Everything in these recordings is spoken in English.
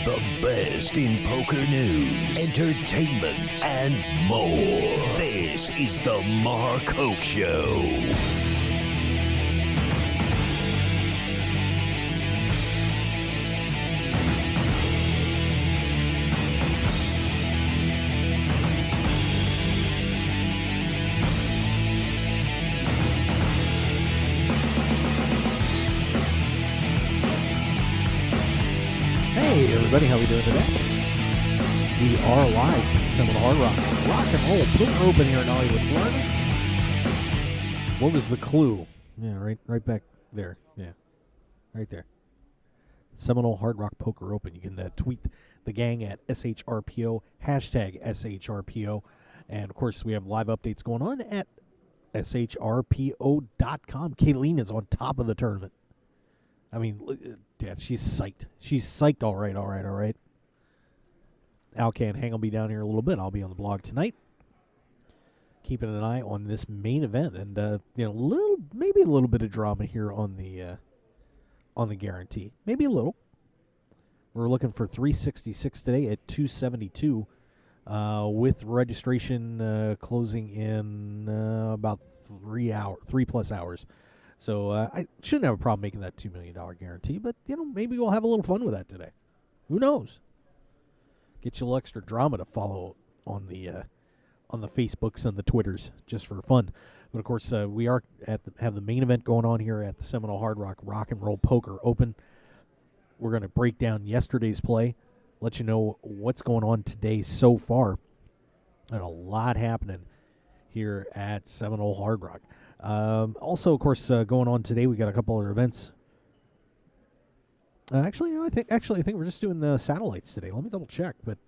The best in poker news, entertainment, and more. This is the Mark Hoke Show. Hey everybody, how we doing today? We are live from Seminole Hard Rock and Roll Poker Open here in Hollywood, Florida. What was the clue? Yeah, right back there. Yeah, right there. Seminole Hard Rock Poker Open. You can tweet the gang at SHRPO, hashtag SHRPO. And of course, we have live updates going on at SHRPO.com. Kayleen is on top of the tournament. I mean, Dad, she's psyched. She's psyched. All right. Alcan Hang will be down here a little bit. I'll be on the blog tonight, keeping an eye on this main event, and maybe a little bit of drama here on the guarantee. Maybe a little. We're looking for 366 today at 272, with registration closing in about 3+ hours. So I shouldn't have a problem making that $2 million guarantee, but, maybe we'll have a little fun with that today. Who knows? Get you a little extra drama to follow on the Facebooks and the Twitters just for fun. But, of course, we are have the main event going on here at the Seminole Hard Rock and Roll Poker Open. We're going to break down yesterday's play, let you know what's going on today so far. And a lot happening here at Seminole Hard Rock. Also, of course, going on today, we got a couple other events. I think we're just doing satellites today. Let me double check. But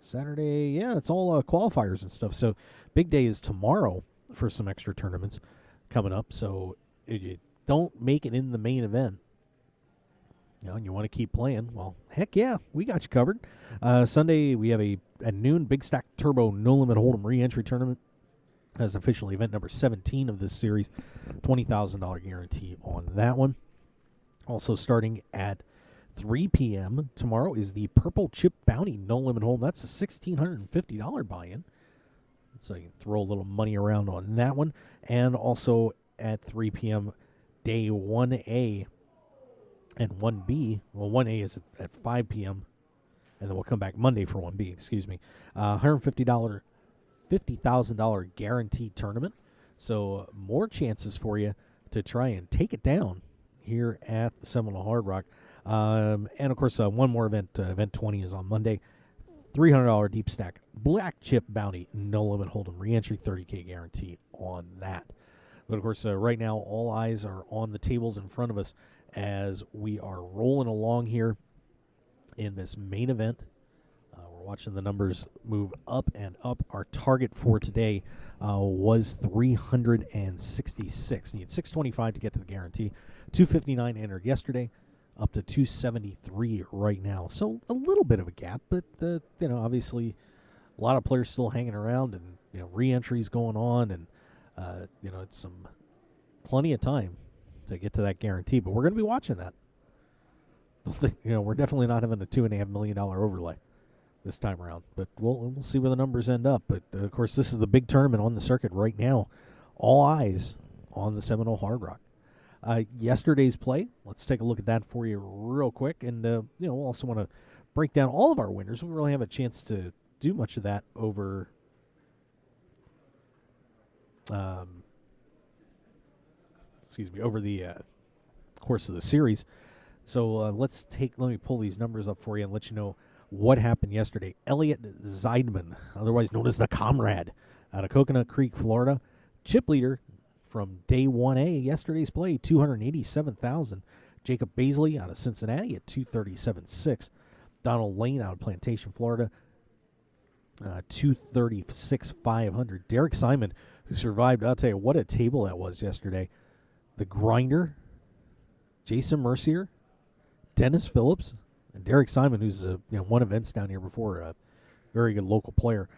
Saturday, yeah, it's all qualifiers and stuff. So big day is tomorrow for some extra tournaments coming up. So if you don't make it in the main event, and you want to keep playing, well, heck yeah, we got you covered. Sunday, we have at noon, Big Stack Turbo No Limit Hold'em re-entry tournament. As official event number 17 of this series, $20,000 guarantee on that one. Also starting at 3 p.m. tomorrow is the Purple Chip Bounty No Limit Hold'em. That's a $1,650 buy-in. So you can throw a little money around on that one. And also at 3 p.m., day 1A and 1B. Well, 1A is at 5 p.m., and then we'll come back Monday for 1B, excuse me. $50,000 guaranteed tournament. So more chances for you to try and take it down here at the Seminole Hard Rock. And, of course, one more event. Event 20 is on Monday. $300 deep stack black chip bounty, no limit hold'em, re-entry, $30K guarantee on that. But, of course, right now all eyes are on the tables in front of us as we are rolling along here in this main event. We're watching the numbers move up and up. Our target for today was 366. Need 625 to get to the guarantee. 259 entered yesterday, up to 273 right now. So a little bit of a gap, but obviously a lot of players still hanging around, and re-entries going on, and it's plenty of time to get to that guarantee. But we're going to be watching that. We're definitely not having a $2.5 million overlay this time around, but we'll see where the numbers end up. But of course, this is the big tournament on the circuit right now. All eyes on the Seminole Hard Rock. Yesterday's play, let's take a look at that for you real quick, and we'll also want to break down all of our winners. We really have a chance to do much of that over over the course of the series. So let me pull these numbers up for you and let you know what happened yesterday. Elliot Zeidman, otherwise known as the Comrade, out of Coconut Creek, Florida. Chip leader from day 1A, yesterday's play, $287,000. Jacob Baisley out of Cincinnati at $237,600. Donald Lane out of Plantation, Florida, $236,500. Derek Simon, who survived, I'll tell you what a table that was yesterday. The Grinder, Jason Mercier, Dennis Phillips, and Derek Simon, who's won events down here before, a very good local player.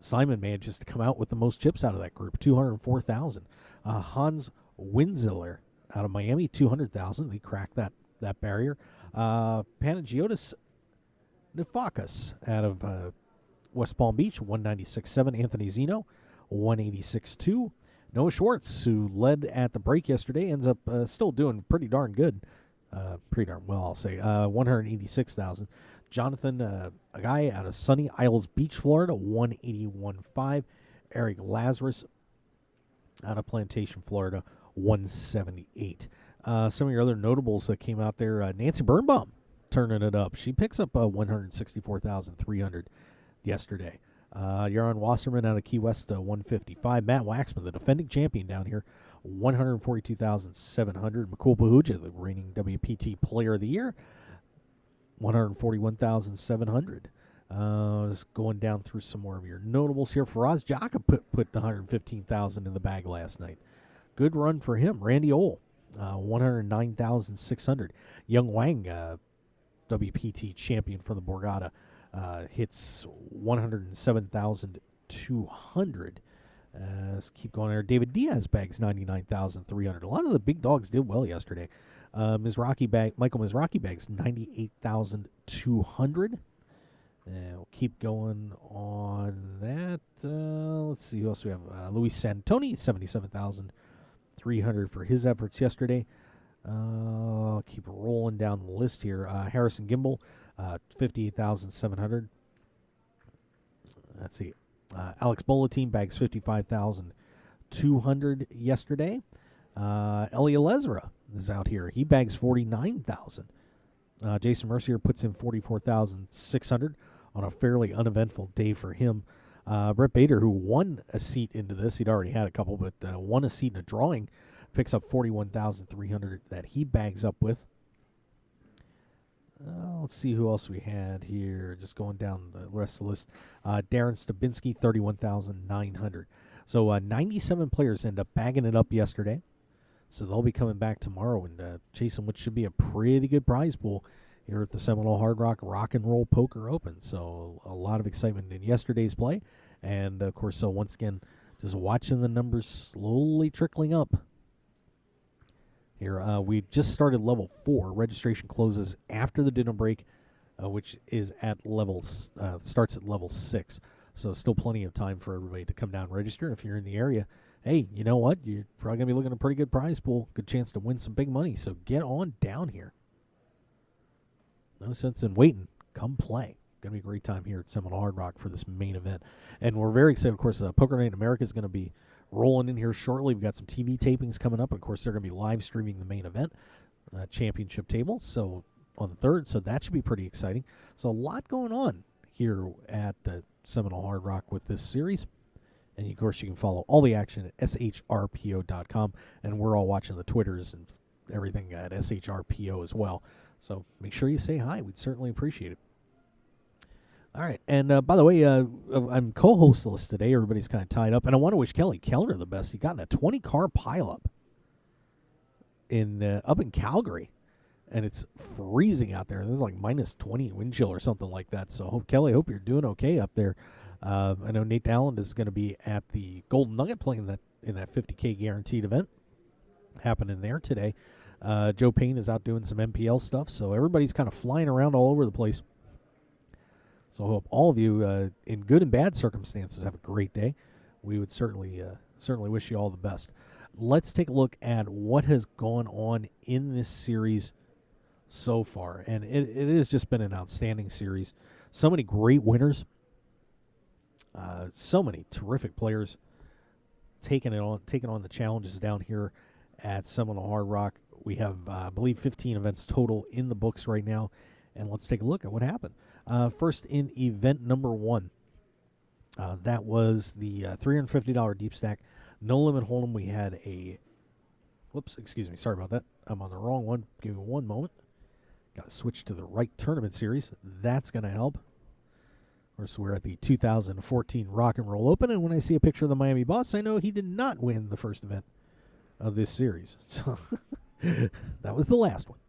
Simon manages to come out with the most chips out of that group, $204,000. Hans Winziller out of Miami, $200,000. He cracked that that barrier. Panagiotis Nifakis out of West Palm Beach, 196.7. Anthony Zeno, 186.2. Noah Schwartz, who led at the break yesterday, ends up still doing pretty darn good. Pretty darn well, I'll say. 186,000. Jonathan, a guy out of sunny Isles Beach, Florida, 181.5. Eric Lazarus out of Plantation, Florida, 178. Some of your other notables that came out there, Nancy Birnbaum turning it up. She picks up 164,300 yesterday. Yaron Wasserman out of Key West, 155. Matt Waxman, the defending champion down here, 142,700. Mukul Pahuja, the reigning WPT Player of the Year, 141,700. Just going down through some more of your notables here. Faraz Jaka put the 115,000 in the bag last night. Good run for him. Randy Ole, 109,600. Young Wang, WPT champion from the Borgata, hits 107,200. Let's keep going there. David Diaz bags 99,300. A lot of the big dogs did well yesterday. Michael Mizrachi bags 98,200. We'll keep going on that. Let's see who else we have. Luis Santoni, 77,300 for his efforts yesterday. Keep rolling down the list here. Harrison Gimbel, 58,700. Let's see. Alex Bulletin bags 55,200 yesterday. Eli Elezra is out here. He bags 49,000. Jason Mercier puts in 44,600 on a fairly uneventful day for him. Brett Bader, who won a seat into this, he'd already had a couple, but won a seat in a drawing, picks up 41,300 that he bags up with. Let's see who else we had here. Just going down the rest of the list. Darren Stabinski, 31,900. So 97 players end up bagging it up yesterday. So they'll be coming back tomorrow and chasing what should be a pretty good prize pool here at the Seminole Hard Rock and Roll Poker Open. So a lot of excitement in yesterday's play. And, of course, so once again, just watching the numbers slowly trickling up. Here, we just started level 4. Registration closes after the dinner break, which is at starts at level 6. So still plenty of time for everybody to come down and register. If you're in the area, hey, you know what? You're probably going to be looking at a pretty good prize pool. Good chance to win some big money. So get on down here. No sense in waiting. Come play. Going to be a great time here at Seminole Hard Rock for this main event. And we're very excited. Of course, Poker Night in America is going to be rolling in here shortly. We've got some TV tapings coming up. And, of course, they're going to be live streaming the main event, championship table, so on the 3rd. So that should be pretty exciting. So a lot going on here at Seminole Hard Rock with this series. And, of course, you can follow all the action at shrpo.com. And we're all watching the Twitters and everything at shrpo as well. So make sure you say hi. We'd certainly appreciate it. All right. And, by the way, I'm co-hostless today. Everybody's kind of tied up. And I want to wish Kelly Kellner the best. He got in a 20-car pileup up in Calgary. And it's freezing out there. There's like minus 20 wind chill or something like that. So, Kelly, hope you're doing okay up there. I know Nate Allen is going to be at the Golden Nugget playing in that 50K guaranteed event happening there today. Joe Payne is out doing some MPL stuff, so everybody's kind of flying around all over the place. So I hope all of you, in good and bad circumstances, have a great day. We would certainly wish you all the best. Let's take a look at what has gone on in this series so far, and it has just been an outstanding series. So many great winners. So many terrific players taking on the challenges down here at Seminole Hard Rock. We have, I believe, 15 events total in the books right now, and let's take a look at what happened. First, in event number 1, that was the $350 deep stack, no limit hold'em. We had sorry about that. I'm on the wrong one. Give me one moment. Got to switch to the right tournament series. That's going to help. Of course, we're at the 2014 Rock and Roll Open, and when I see a picture of the Miami Boss, I know he did not win the first event of this series. So that was the last one.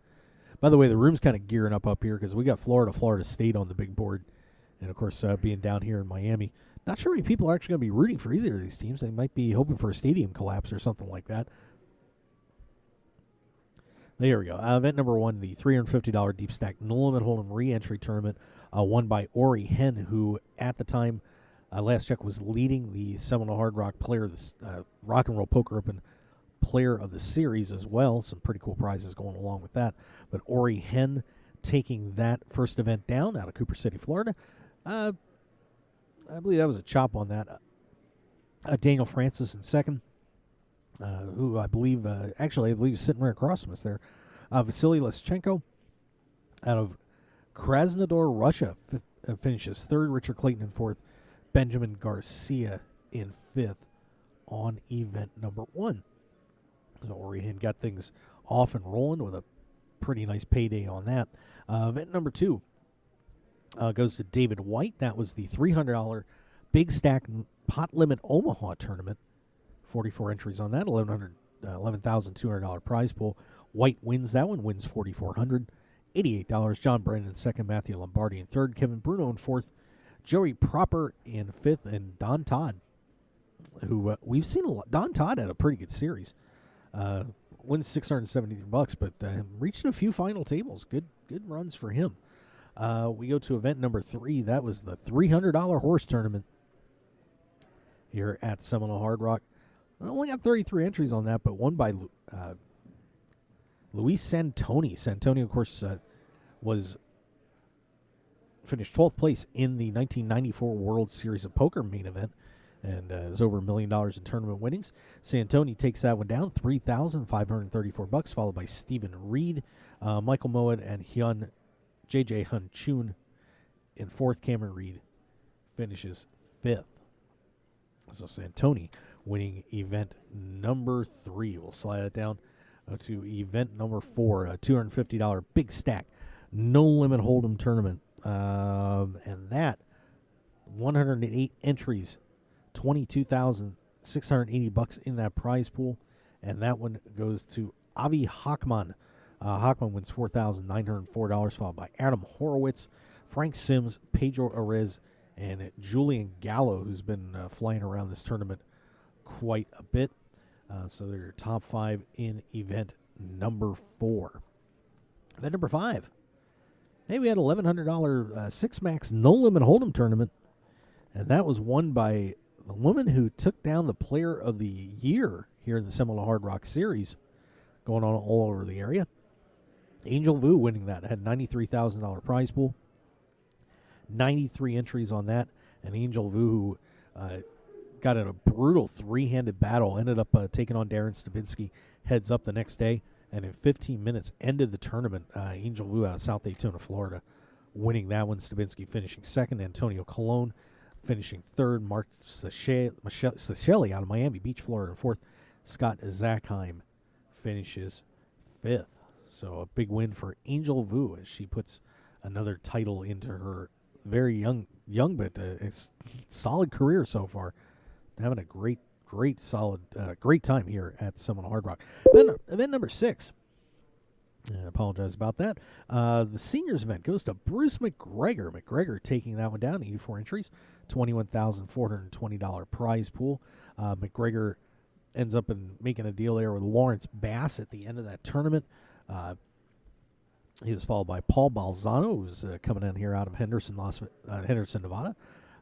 By the way, the room's kind of gearing up here because we got Florida State on the big board. And, of course, being down here in Miami, not sure many people are actually going to be rooting for either of these teams. They might be hoping for a stadium collapse or something like that. There we go. Event number 1, the $350 Deep Stack No Limit Hold'em re-entry tournament, won by Ori Hen, who at the time, last check, was leading the Seminole Hard Rock Player of the Rock and Roll Poker Open Player of the Series as well. Some pretty cool prizes going along with that. But Ori Hen taking that first event down out of Cooper City, Florida. I believe that was a chop on that. Daniel Francis in second. Who I believe is sitting right across from us there. Vasily Leschenko out of Krasnodar, Russia, finishes third. Richard Clayton in fourth. Benjamin Garcia in fifth on event number 1. So Orihan got things off and rolling with a pretty nice payday on that. Event number 2 goes to David White. That was the $300 Big Stack Pot Limit Omaha tournament. 44 entries on that, $11,200 prize pool. White wins that one, wins $4,400. $88. John Brennan in second, Matthew Lombardi in third, Kevin Bruno in fourth, Joey Proper in fifth, and Don Todd, who we've seen a lot. Don Todd had a pretty good series. Wins $673, but reached a few final tables. Good runs for him. We go to event number 3. That was the $300 horse tournament here at Seminole Hard Rock. I only got 33 entries on that, but won by Luis Santoni. Santoni, of course, finished 12th place in the 1994 World Series of Poker main event, and is over $1 million in tournament winnings. Santoni takes that one down, $3,534, followed by Stephen Reed, Michael Moed, and J.J. Hun Chun in fourth. Cameron Reed finishes fifth. So Santoni winning event number 3. We'll slide it down to event number 4, a $250 Big Stack No Limit Hold'em tournament. And that, 108 entries, $22,680 in that prize pool. And that one goes to Avi Hockman. Hockman wins $4,904, followed by Adam Horowitz, Frank Sims, Pedro Arez, and Julian Gallo, who's been flying around this tournament quite a bit. So they're your top 5 in event number 4. Event number 5. Hey, we had an $1,100 Six Max No Limit Hold'em tournament, and that was won by the woman who took down the Player of the Year here in the Seminole Hard Rock Series, going on all over the area. Angel Vu winning that. Had $93,000 prize pool. 93 entries on that, and Angel Vu, who got in a brutal 3-handed battle, ended up taking on Darren Stabinsky heads up the next day, and in 15 minutes ended the tournament. Angel Vu out of South Daytona, Florida, winning that one. Stabinsky finishing second. Antonio Colon finishing third. Mark Sichelli out of Miami Beach, Florida, fourth. Scott Zackheim finishes fifth. So a big win for Angel Vu as she puts another title into her very young but solid career so far. Having a great time here at Seminole Hard Rock. Event number 6. I apologize about that. The seniors event goes to Bruce McGregor. McGregor taking that one down, 84 entries, $21,420 prize pool. McGregor ends up making a deal there with Lawrence Bass at the end of that tournament. He was followed by Paul Balzano, who's coming in here out of Henderson, Nevada.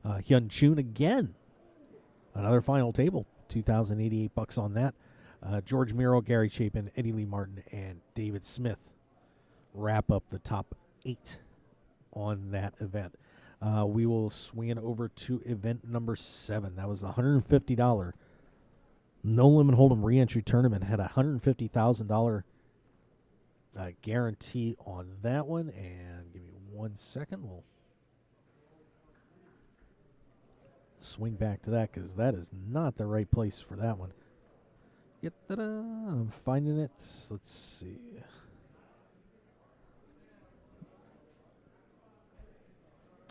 Hyun Chun again. Another final table, $2,088 on that. George Miro, Gary Chapin, Eddie Lee Martin, and David Smith wrap up the top 8 on that event. We will swing it over to event number 7. That was the $150 No Limit Hold'em re-entry tournament. Had a $150,000 guarantee on that one. And give me 1 second. We'll swing back to that because that is not the right place for that one. I'm finding it. Let's see.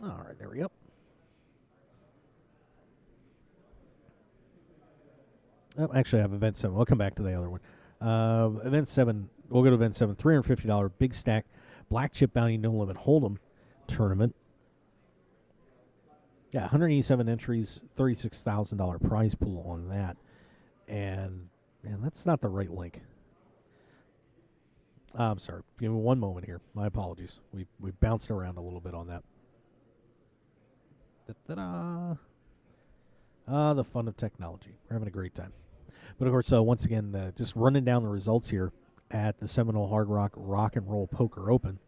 All right, there we go. Oh, actually, I have event 7. We'll come back to the other one. Event 7. We'll go to event 7. $350 Big Stack Black Chip Bounty No Limit Hold'em tournament. Yeah, 187 entries, $36,000 prize pool on that. And that's not the right link. I'm sorry. Give me one moment here. My apologies. We bounced around a little bit on that. Da-da-da. The fun of technology. We're having a great time. But of course, once again, just running down the results here at the Seminole Hard Rock Rock and Roll Poker Open.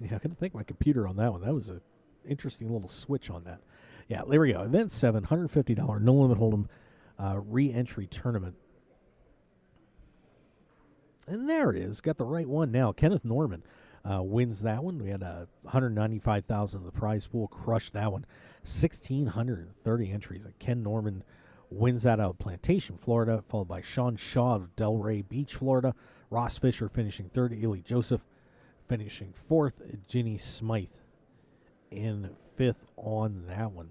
Yeah, I couldn't thank my computer on that one. That was an interesting little switch on that. Yeah, there we go. Event 7, $150 no limit hold'em re-entry tournament. And there it is. Got the right one now. Kenneth Norman wins that one. We had $195,000 in the prize pool. Crushed that one. 1,630 entries. And Ken Norman wins that out of Plantation, Florida, followed by Sean Shaw of Delray Beach, Florida. Ross Fisher finishing third. Ely Joseph finishing fourth. Ginny Smythe in fifth on that one.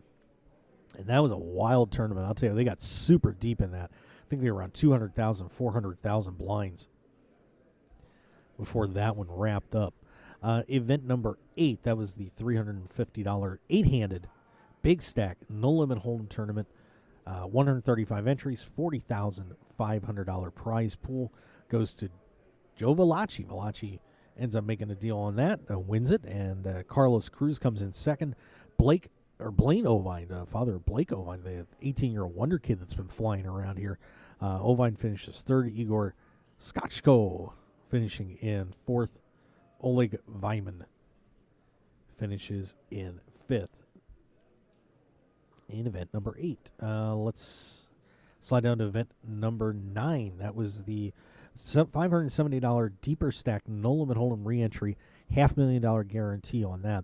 And that was a wild tournament. I'll tell you, they got super deep in that. I think they were around 200,000, 400,000 blinds before that one wrapped up. Event number 8, that was the $350 8-handed big stack no limit hold'em tournament. 135 entries, $40,500 prize pool goes to Joe Valachi. Valachi ends up making a deal on that, wins it, and Carlos Cruz comes in second. Blaine Ovine, father of Blake Ovine, the 18-year-old wonder kid that's been flying around here. Ovine finishes third. Igor Skotchko finishing in fourth. Oleg Vyman finishes in fifth. In event number 8. Let's slide down to event number 9. That was the $570 deeper stack no limit hold'em re-entry, $500,000 guarantee on that.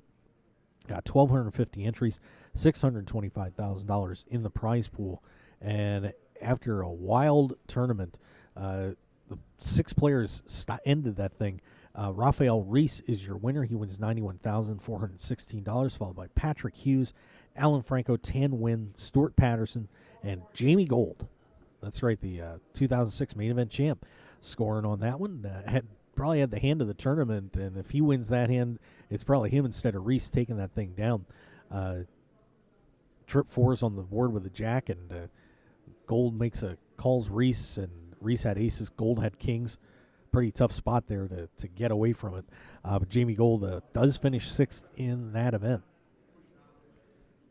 Got 1,250 entries, $625,000 in the prize pool, and after a wild tournament, the 6 players ended that thing. Rafael Reese is your winner. He wins $91,416, followed by Patrick Hughes, Alan Franco, Tan Nguyen, Stuart Patterson, and Jamie Gold. That's right, the 2006 main event champ, scoring on that one. Probably had the hand of the tournament, and if he wins that hand, it's probably him instead of Reese taking that thing down. Trip 4's on the board with a jack, and Gold calls Reese, and Reese had aces, Gold had kings. Pretty tough spot there to get away from it. But Jamie Gold does finish 6th in that event.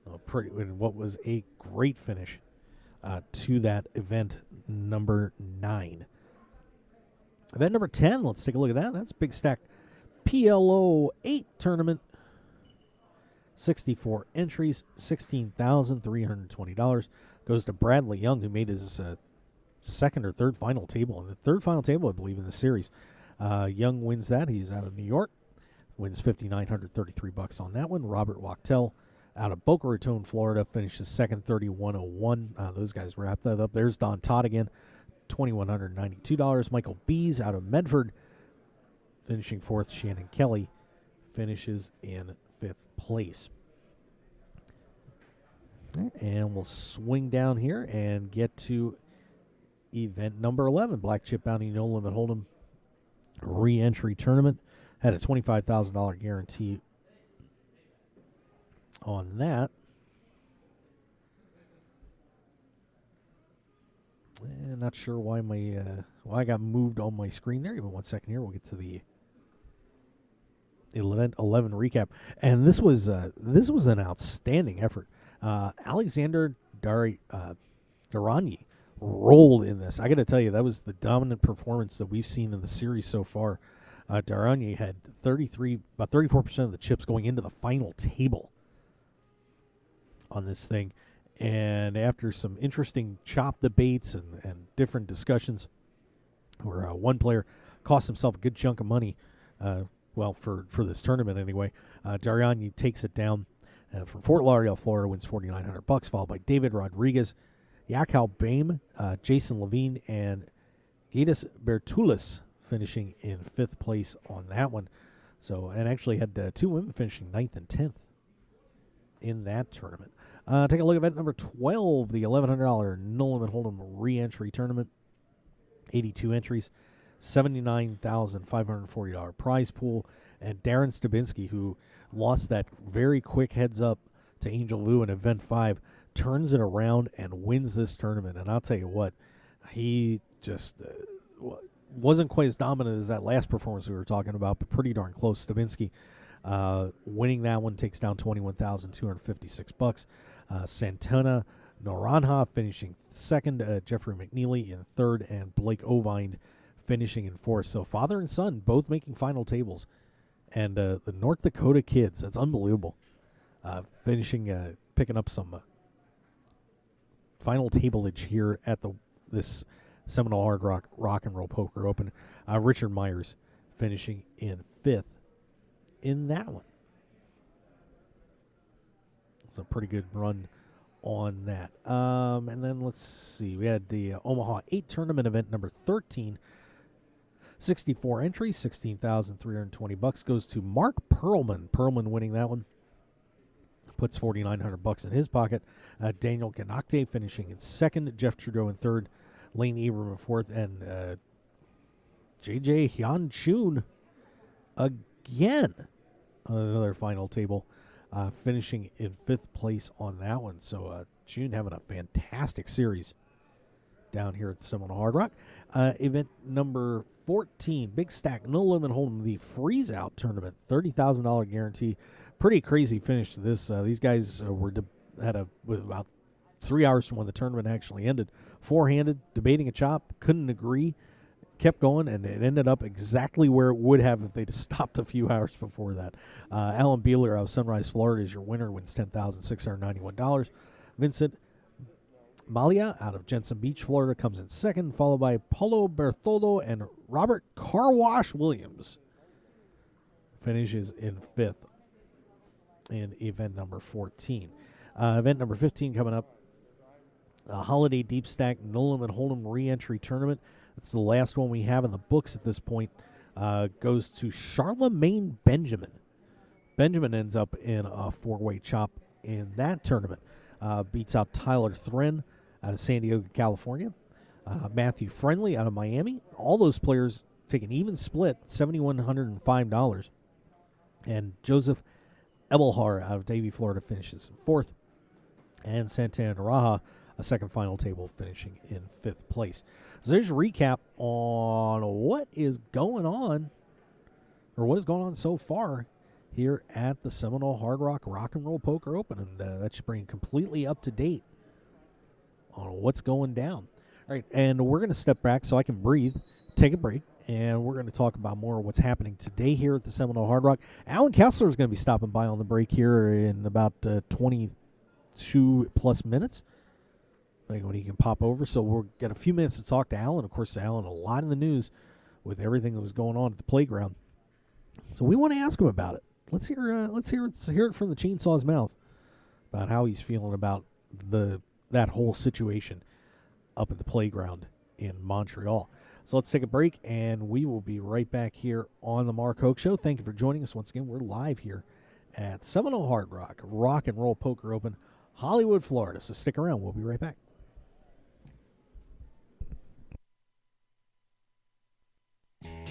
What was a great finish to that event number 9. Event number 10, let's take a look at that. That's Big Stack PLO 8 tournament. 64 entries, $16,320. Goes to Bradley Young, who made his second or third final table. And the third final table, I believe, in the series. Young wins that. He's out of New York. Wins $5,933 on that one. Robert Wachtel out of Boca Raton, Florida, finishes second, 3101. Those guys wrap that up. There's Don Todd again, $2,192. Michael Bees out of Medford, finishing fourth. Shannon Kelly finishes in 5th place. And we'll swing down here and get to event number 11, Black Chip Bounty No Limit Hold'em re-entry tournament. Had a $25,000 guarantee on that. And not sure why I got moved on my screen there. Give me 1 second here. We'll get to the event 11 recap. And this was an outstanding effort. Alexander Darani rolled in this. I got to tell you, that was the dominant performance that we've seen in the series so far. Darani had about 34% of the chips going into the final table on this thing. And after some interesting chop debates and different discussions, where one player cost himself a good chunk of money, for this tournament anyway, Darani takes it down from Fort Lauderdale, Florida, wins $4,900, followed by David Rodriguez, Yakal Baim, Jason Levine, and Gatis Bertulis finishing in 5th place on that one. So, and actually had 2 women finishing 9th and 10th in that tournament. Take a look at event number 12, the $1,100 No Limit Hold'em re-entry tournament. 82 entries, $79,540 prize pool. And Darren Stabinski, who lost that very quick heads up to Angel Vu in event 5, turns it around and wins this tournament. And I'll tell you what, he just wasn't quite as dominant as that last performance we were talking about, but pretty darn close. Stavinsky winning that one, takes down $21,256. Santana Naranjo finishing second, Jeffrey McNeely in third, and Blake Ovine finishing in fourth. So father and son both making final tables. And the North Dakota kids, that's unbelievable. Picking up some final tableage here at this Seminole Hard Rock and Roll Poker Open. Richard Myers finishing in fifth in that one. So pretty good run on that. And then let's see. We had the Omaha 8 tournament event number 13. 64 entries, $16,320 goes to Mark Perlman. Perlman winning that one. Puts $4,900 in his pocket. Daniel Ganakte finishing in second. Jeff Trudeau in third. Lane Ebram in fourth. And JJ Hyun Chun again on another final table, finishing in fifth place on that one. So Chun having a fantastic series down here at the Seminole Hard Rock. Event number 14, Big Stack, No Limit Hold'em, the Freeze Out Tournament, $30,000 guarantee. Pretty crazy finish to this. These guys with about 3 hours from when the tournament actually ended. Four-handed, debating a chop, couldn't agree, kept going, and it ended up exactly where it would have if they'd stopped a few hours before that. Alan Beeler out of Sunrise, Florida is your winner, wins $10,691. Vincent Malia out of Jensen Beach, Florida, comes in second, followed by Paulo Bertoldo and Robert Carwash Williams. Finishes in fifth in event number 14. Event number 15 coming up, Holiday Deep Stack No Limit Hold'em re-entry tournament. That's the last one we have in the books at this point. Goes to Charlemagne Benjamin. Benjamin ends up in a four-way chop in that tournament. Beats out Tyler Thren out of San Diego, California. Matthew Friendly out of Miami. All those players take an even split, $7,105. And Joseph Ebelhar out of Davie, Florida, finishes in fourth. And Santana Raha, a second final table, finishing in fifth place. So there's a recap on what is going on, or what has gone on so far here at the Seminole Hard Rock and Roll Poker Open, and that should bring completely up to date on what's going down. All right, and we're going to step back so I can breathe, take a break, and we're going to talk about more of what's happening today here at the Seminole Hard Rock. Alan Kessler is going to be stopping by on the break here in about 22 plus minutes. I think when he can pop over, so we'll get a few minutes to talk to Alan. Of course, Alan, a lot in the news with everything that was going on at the playground. So we want to ask him about it. Let's hear it from the chainsaw's mouth about how he's feeling about that whole situation up at the playground in Montreal. So let's take a break, and we will be right back here on the Mark Hoke Show. Thank you for joining us once again. We're live here at Seminole Hard Rock and Roll Poker Open, Hollywood, Florida. So stick around. We'll be right back.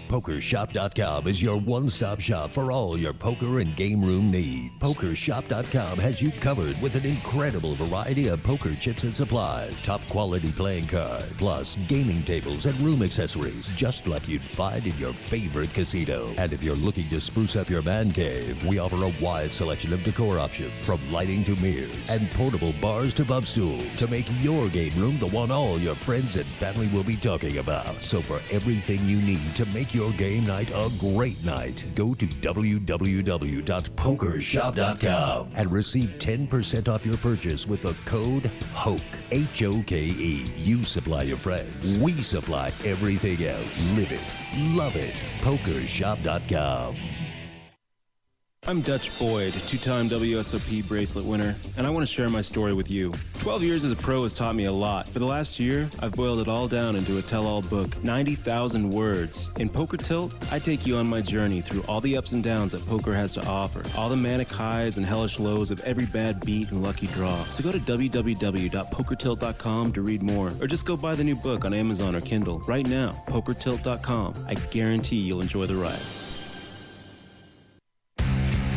PokerShop.com is your one-stop shop for all your poker and game room needs. PokerShop.com has you covered with an incredible variety of poker chips and supplies, top-quality playing cards, plus gaming tables and room accessories, just like you'd find in your favorite casino. And if you're looking to spruce up your man cave, we offer a wide selection of decor options, from lighting to mirrors and portable bars to bub stools, to make your game room the one all your friends and family will be talking about. So for everything you need to make your game night a great night, go to www.pokershop.com and receive 10% off your purchase with the code HOKE, H-O-K-E. You supply your friends. We supply everything else. Live it. Love it. Pokershop.com. I'm Dutch Boyd, two-time WSOP bracelet winner, and I want to share my story with you. 12 years as a pro has taught me a lot. For the last year, I've boiled it all down into a tell-all book, 90,000 words. In Poker Tilt, I take you on my journey through all the ups and downs that poker has to offer, all the manic highs and hellish lows of every bad beat and lucky draw. So go to www.pokertilt.com to read more, or just go buy the new book on Amazon or Kindle right now, pokertilt.com. I guarantee you'll enjoy the ride.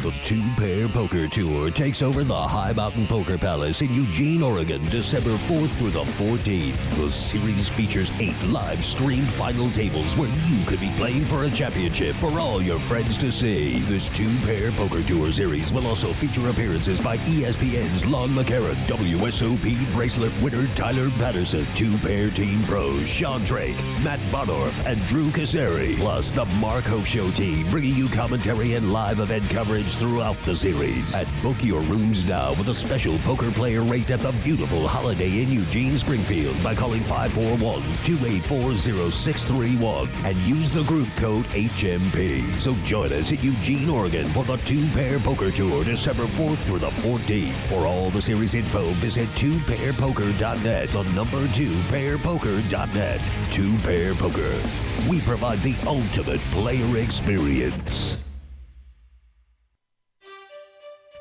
The Two-Pair Poker Tour takes over the High Mountain Poker Palace in Eugene, Oregon, December 4th through the 14th. The series features 8 live-streamed final tables where you could be playing for a championship for all your friends to see. This Two-Pair Poker Tour series will also feature appearances by ESPN's Lon McCarran, WSOP bracelet winner Tyler Patterson, Two-Pair Team Pros Sean Drake, Matt Bodorf, and Drew Casari, plus the Mark Hoke Show team, bringing you commentary and live event coverage throughout the series. And book your rooms now with a special poker player rate at the beautiful Holiday Inn Eugene Springfield by calling 541-284-0631 and use the group code HMP. So join us at Eugene, Oregon for the Two-Pair Poker Tour December 4th through the 14th. For all the series info, visit twopairpoker.net, the number 2pairpoker.net. Two-Pair Poker. We provide the ultimate player experience.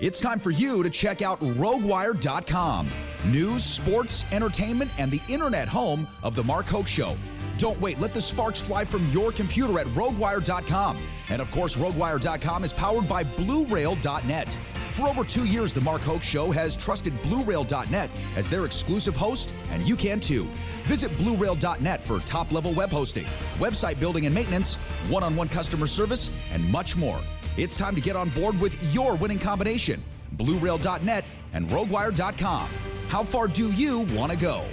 It's time for you to check out RogueWire.com. News, sports, entertainment, and the internet home of The Mark Hoke Show. Don't wait. Let the sparks fly from your computer at RogueWire.com. And of course, RogueWire.com is powered by BlueRail.net. For over 2 years, The Mark Hoke Show has trusted BlueRail.net as their exclusive host, and you can too. Visit BlueRail.net for top-level web hosting, website building and maintenance, one-on-one customer service, and much more. It's time to get on board with your winning combination, BlueRail.net and RogueWire.com. How far do you want to go?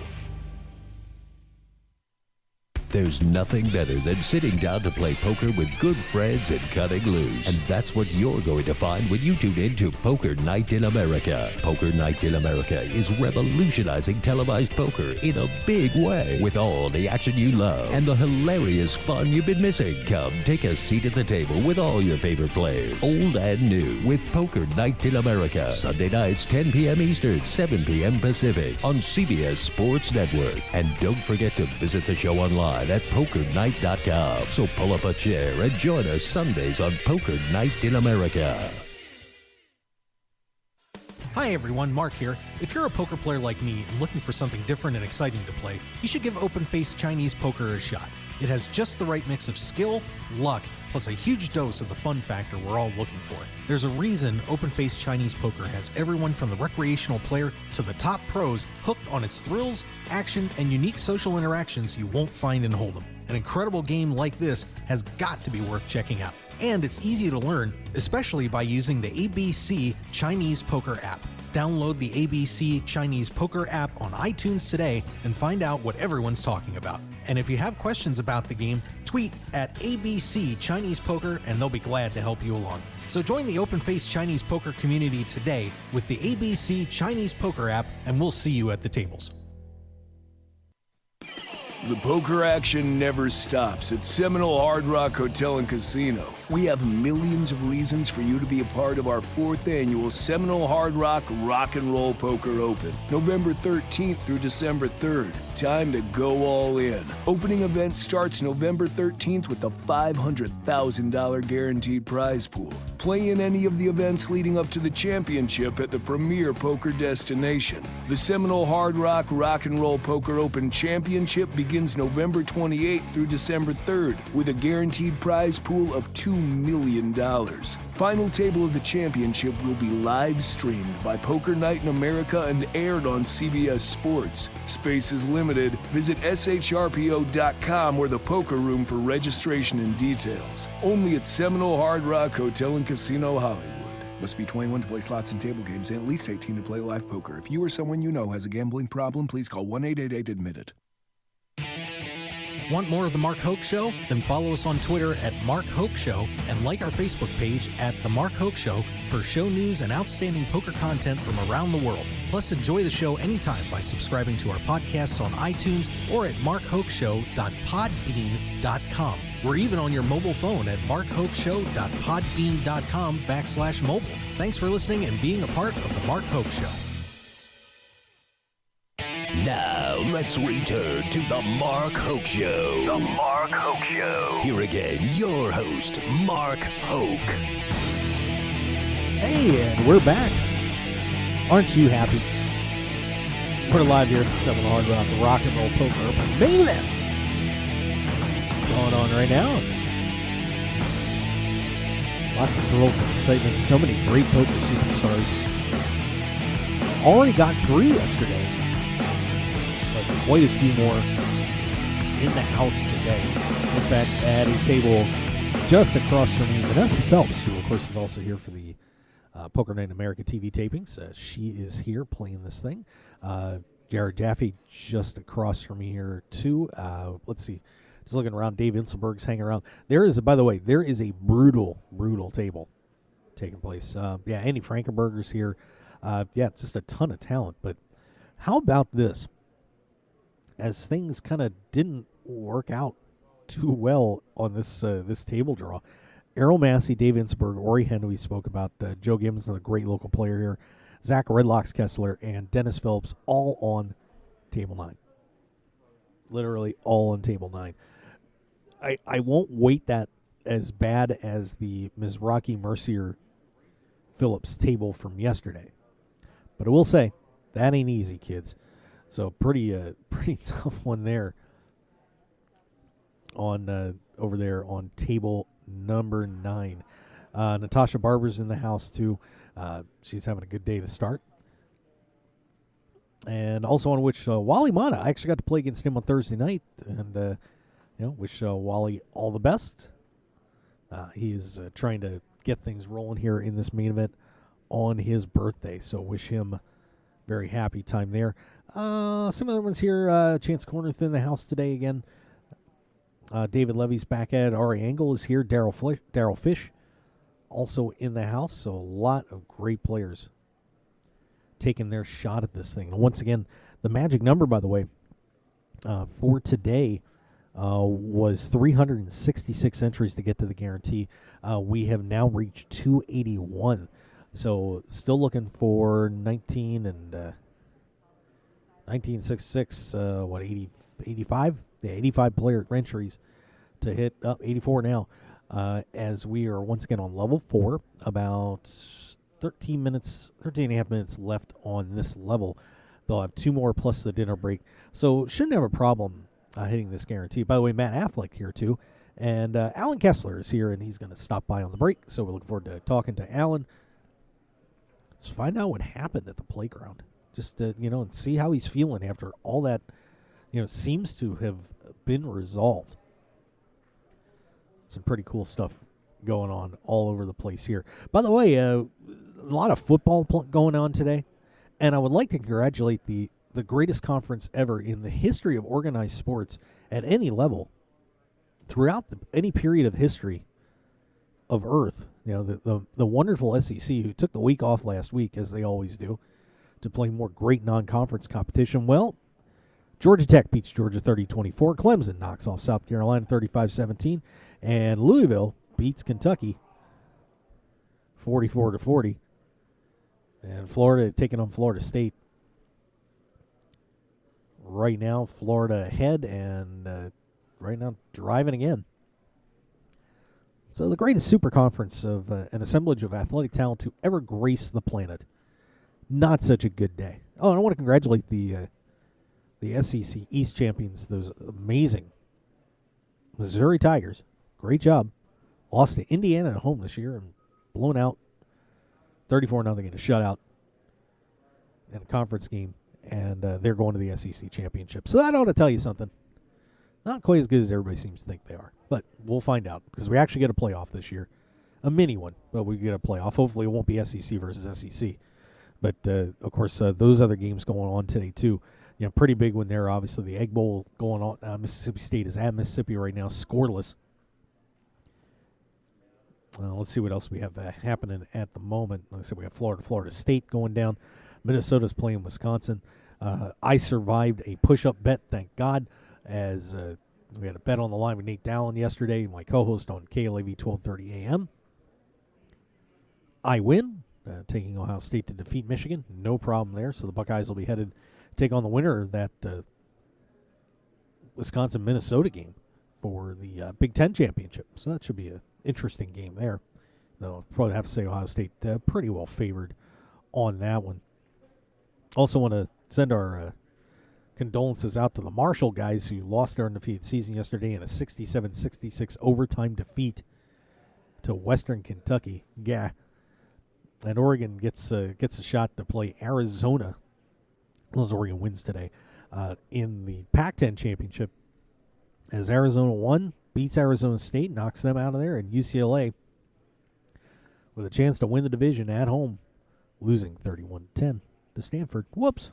There's nothing better than sitting down to play poker with good friends and cutting loose. And that's what you're going to find when you tune in to Poker Night in America. Poker Night in America is revolutionizing televised poker in a big way, with all the action you love and the hilarious fun you've been missing. Come take a seat at the table with all your favorite players, old and new, with Poker Night in America. Sunday nights, 10 p.m. Eastern, 7 p.m. Pacific on CBS Sports Network. And don't forget to visit the show online at PokerNight.com. So pull up a chair and join us Sundays on Poker Night in America. Hi everyone, Mark here. If you're a poker player like me and looking for something different and exciting to play, you should give open-face Chinese poker a shot. It has just the right mix of skill, luck, plus a huge dose of the fun factor we're all looking for. There's a reason open-face Chinese poker has everyone from the recreational player to the top pros hooked on its thrills, action, and unique social interactions you won't find in Hold'em. An incredible game like this has got to be worth checking out. And it's easy to learn, especially by using the ABC Chinese Poker app. Download the ABC Chinese Poker app on iTunes today and find out what everyone's talking about. And if you have questions about the game, tweet at ABC Chinese Poker and they'll be glad to help you along. So join the open-faced Chinese poker community today with the ABC Chinese Poker app, and we'll see you at the tables. The poker action never stops at Seminole Hard Rock Hotel and Casino. We have millions of reasons for you to be a part of our 4th annual Seminole Hard Rock Rock and Roll Poker Open, November 13th through December 3rd. Time to go all in. Opening event starts November 13th with a $500,000 guaranteed prize pool. Play in any of the events leading up to the championship at the premier poker destination. The Seminole Hard Rock Rock and Roll Poker Open Championship begins November 28th through December 3rd with a guaranteed prize pool of $2 million. Final table of the championship will be live streamed by Poker Night in America and aired on CBS Sports. Space is limited. Visit shrpo.com or the poker room for registration and details. Only at Seminole Hard Rock Hotel and Casino, Hollywood. Must be 21 to play slots and table games and at least 18 to play live poker. If you or someone you know has a gambling problem, please call 1-888-ADMIT-IT. Want more of The Mark Hoke Show? Then follow us on Twitter at Mark Hoke Show and like our Facebook page at The Mark Hoke Show for show news and outstanding poker content from around the world. Plus, enjoy the show anytime by subscribing to our podcasts on iTunes or at markhokeshow.podbean.com. We're even on your mobile phone at markhokeshow.podbean.com/mobile. Thanks for listening and being a part of The Mark Hoke Show. Now, let's return to The Mark Hoke Show. The Mark Hoke Show. Here again, your host, Mark Hoke. Hey, and we're back. Aren't you happy? We're live here at the Seminole Hard Rock Rock and Roll Poker Open main event going on right now. Lots of thrills and excitement. So many great poker superstars. Already got through yesterday, but quite a few more in the house today. In fact, at a table just across from me, Vanessa Selps, who of course is also here for the Poker Night in America TV tapings. She is here playing this thing. Jared Jaffe just across from me here too. Let's see. Just looking around. Dave Inselberg's hanging around. There is, by the way, there is a brutal table taking place. Andy Frankenberger's here. Just a ton of talent. But how about this? As things kind of didn't work out too well on this this table draw, Errol Massey, Dave Innsberg, Ori Hen, who we spoke about, Joe Gibbons, a great local player here, Zach Redlocks Kessler, and Dennis Phillips, all on table 9. Literally all on table 9. I won't weight that as bad as the Mizrachi Mercier Phillips table from yesterday. But I will say, that ain't easy, kids. So pretty tough one there on over there on table number 9. Natasha Barber's in the house too. She's having a good day to start. And also on which Wally Mata, I actually got to play against him on Thursday night, and wish Wally all the best. He is trying to get things rolling here in this main event on his birthday, so wish him very happy time there. Some other ones here. Chance Cornerth in the house today again. David Levy's back at it. Ari Engel is here. Daryl Fish also in the house. So a lot of great players taking their shot at this thing. And once again, the magic number, by the way, for today was 366 entries to get to the guarantee. We have now reached 281. So still looking for 19 and 1966, 85? Yeah, 85 player entries to hit up 84 now, as we are once again on level 4, about 13 and a half minutes left on this level. They'll have 2 more plus the dinner break, so shouldn't have a problem hitting this guarantee. By the way, Matt Affleck here too, and Alan Kessler is here, and he's going to stop by on the break, so we're looking forward to talking to Alan. Let's find out what happened at the playground, just and see how he's feeling after all that seems to have been resolved. Some pretty cool stuff going on all over the place here. By the way, a lot of football going on today, and I would like to congratulate the greatest conference ever in the history of organized sports at any level throughout any period of history of Earth. The wonderful SEC, who took the week off last week, as they always do, to play more great non-conference competition. Well, Georgia Tech beats Georgia 30-24. Clemson knocks off South Carolina 35-17. And Louisville beats Kentucky 44-40. And Florida taking on Florida State. Right now, Florida ahead, and right now driving again. So the greatest super conference of an assemblage of athletic talent to ever grace the planet. Not such a good day. Oh, and I want to congratulate the SEC East champions, those amazing Missouri Tigers. Great job. Lost to Indiana at home this year and blown out 34-0 in a shutout in a conference game. And they're going to the SEC championship. So that ought to tell you something. Not quite as good as everybody seems to think they are. But we'll find out, because we actually get a playoff this year. A mini one, but we get a playoff. Hopefully it won't be SEC versus SEC. But, of course, those other games going on today, too. Pretty big one there. Obviously, the Egg Bowl going on. Mississippi State is at Mississippi right now, scoreless. Let's see what else we have happening at the moment. Like I said, we have Florida State going down. Minnesota's playing Wisconsin. I survived a push-up bet, thank God, as we had a bet on the line with Nate Dallin yesterday, my co-host on KLAV 1230 AM. I win, taking Ohio State to defeat Michigan. No problem there. So the Buckeyes will be headed to take on the winner of that Wisconsin-Minnesota game for the Big Ten championship. So that should be an interesting game there. Though I'll probably have to say Ohio State pretty well favored on that one. Also want to send our condolences out to the Marshall guys who lost their undefeated season yesterday in a 67-66 overtime defeat to Western Kentucky. Yeah. And Oregon gets a shot to play Arizona. Well, Oregon wins today in the Pac-10 championship. As Arizona beats Arizona State, knocks them out of there, and UCLA with a chance to win the division at home, losing 31-10 to Stanford. Whoops.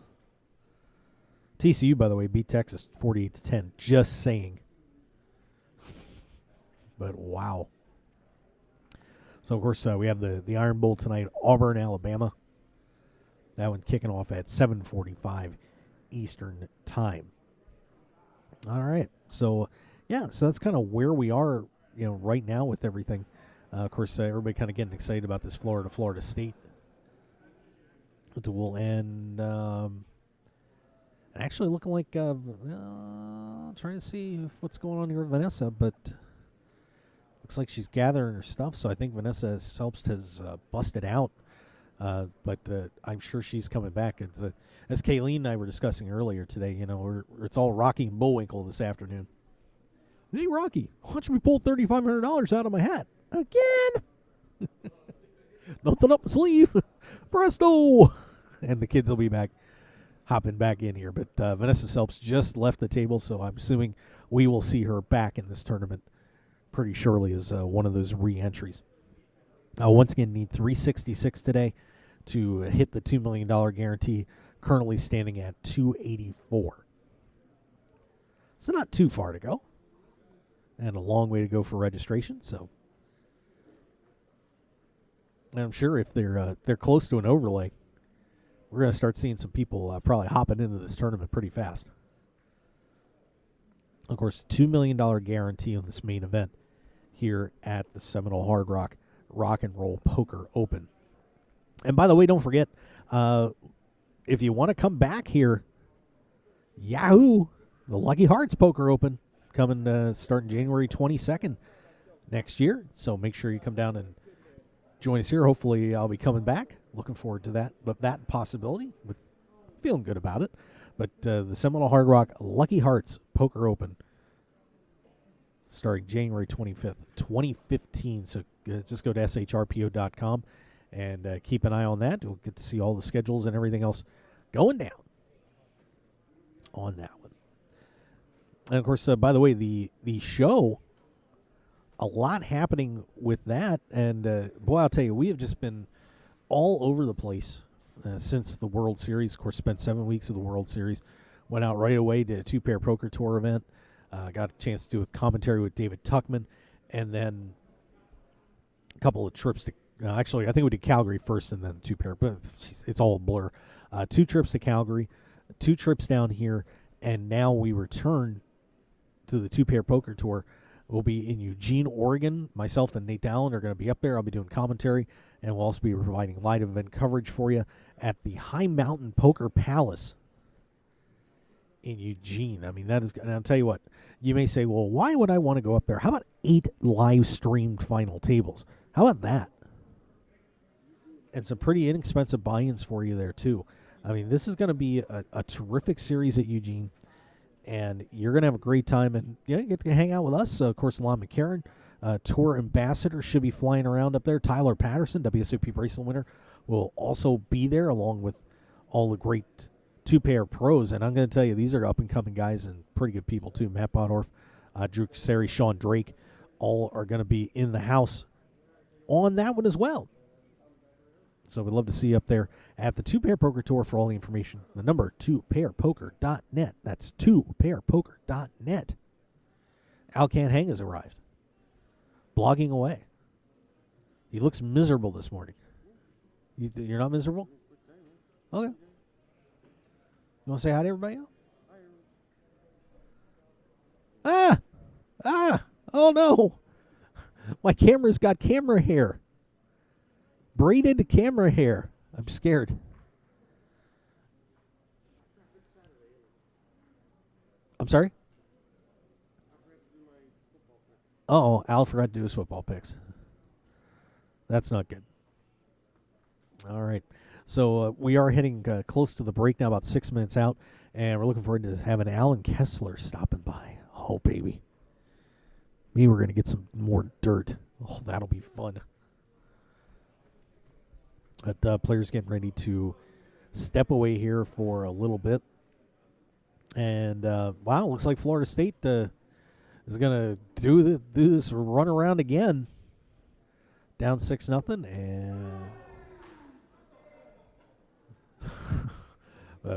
TCU, by the way, beat Texas 48-10. Just saying. But wow. So, of course, we have the Iron Bowl tonight, Auburn, Alabama. That one kicking off at 7:45 Eastern Time. All right. So, yeah, so that's kind of where we are, right now with everything. Of course, everybody kind of getting excited about this Florida State duel. And actually looking like, trying to see what's going on here with Vanessa, but looks like she's gathering her stuff. So I think Vanessa Selbst has busted out. But I'm sure she's coming back. It's as Kayleen and I were discussing earlier today, it's all Rocky and Bullwinkle this afternoon. Hey, Rocky, why don't we pull $3,500 out of my hat? Again? Nothing up the sleeve. Presto! And the kids will be back, hopping back in here. But Vanessa Selbst just left the table, so I'm assuming we will see her back in this tournament pretty surely as one of those re-entries. Once again, need 366 today to hit the $2 million guarantee, currently standing at 284. So not too far to go. And a long way to go for registration. So I'm sure if they're close to an overlay, we're going to start seeing some people probably hopping into this tournament pretty fast. Of course, $2 million guarantee on this main event here at the Seminole Hard Rock and Roll Poker Open. And by the way, don't forget, if you want to come back here, Yahoo! The Lucky Hearts Poker Open coming starting January 22nd next year. So make sure you come down and join us here. Hopefully I'll be coming back. Looking forward to that. But that possibility, with feeling good about it. But the Seminole Hard Rock Lucky Hearts Poker Open starting January 25th, 2015. So just go to shrpo.com and keep an eye on that. We'll get to see all the schedules and everything else going down on that one. And, of course, by the way, the show, a lot happening with that. And, boy, I'll tell you, we have just been all over the place since the World Series. Of course, spent 7 weeks of the World Series. Went out right away to a two-pair poker tour event. Got a chance to do a commentary with David Tuckman. And then a couple of trips to actually, I think we did Calgary first and then two-pair. But it's all a blur. 2 trips to Calgary, 2 trips down here, and now we return to the two-pair poker tour. We'll be in Eugene, Oregon. Myself and Nate Dallin are going to be up there. I'll be doing commentary, and we'll also be providing live event coverage for you at the High Mountain Poker Palace in Eugene. I mean, that is, and I'll tell you what, you may say, well, why would I want to go up there? How about 8 live-streamed final tables? How about that? And some pretty inexpensive buy-ins for you there, too. I mean, this is going to be a terrific series at Eugene. And you're going to have a great time. And you get to hang out with us. Of course, Lon McCarron, tour ambassador, should be flying around up there. Tyler Patterson, WSOP bracelet winner, will also be there along with all the great two-pair pros. And I'm going to tell you, these are up-and-coming guys and pretty good people, too. Matt Botdorf, Drew Casari, Sean Drake, all are going to be in the house on that one as well. So we'd love to see you up there at the Two-Pair Poker Tour. For all the information, the number 2pairpoker.net. That's 2pairpoker.net. Al Can't Hang has arrived. Blogging away. He looks miserable this morning. You're not miserable? Okay. You want to say hi to everybody else? Oh no. My camera's got camera hair. Braided camera hair. I'm scared. I'm sorry? Uh-oh, Al forgot to do his football picks. That's not good. All right. So we are heading close to the break now, about 6 minutes out, and we're looking forward to having Alan Kessler stopping by. Oh, baby. Maybe we're going to get some more dirt Oh, that'll be fun. But players getting ready to step away here for a little bit. And, wow, looks like Florida State is going to do this run around again. Down 6-0. And,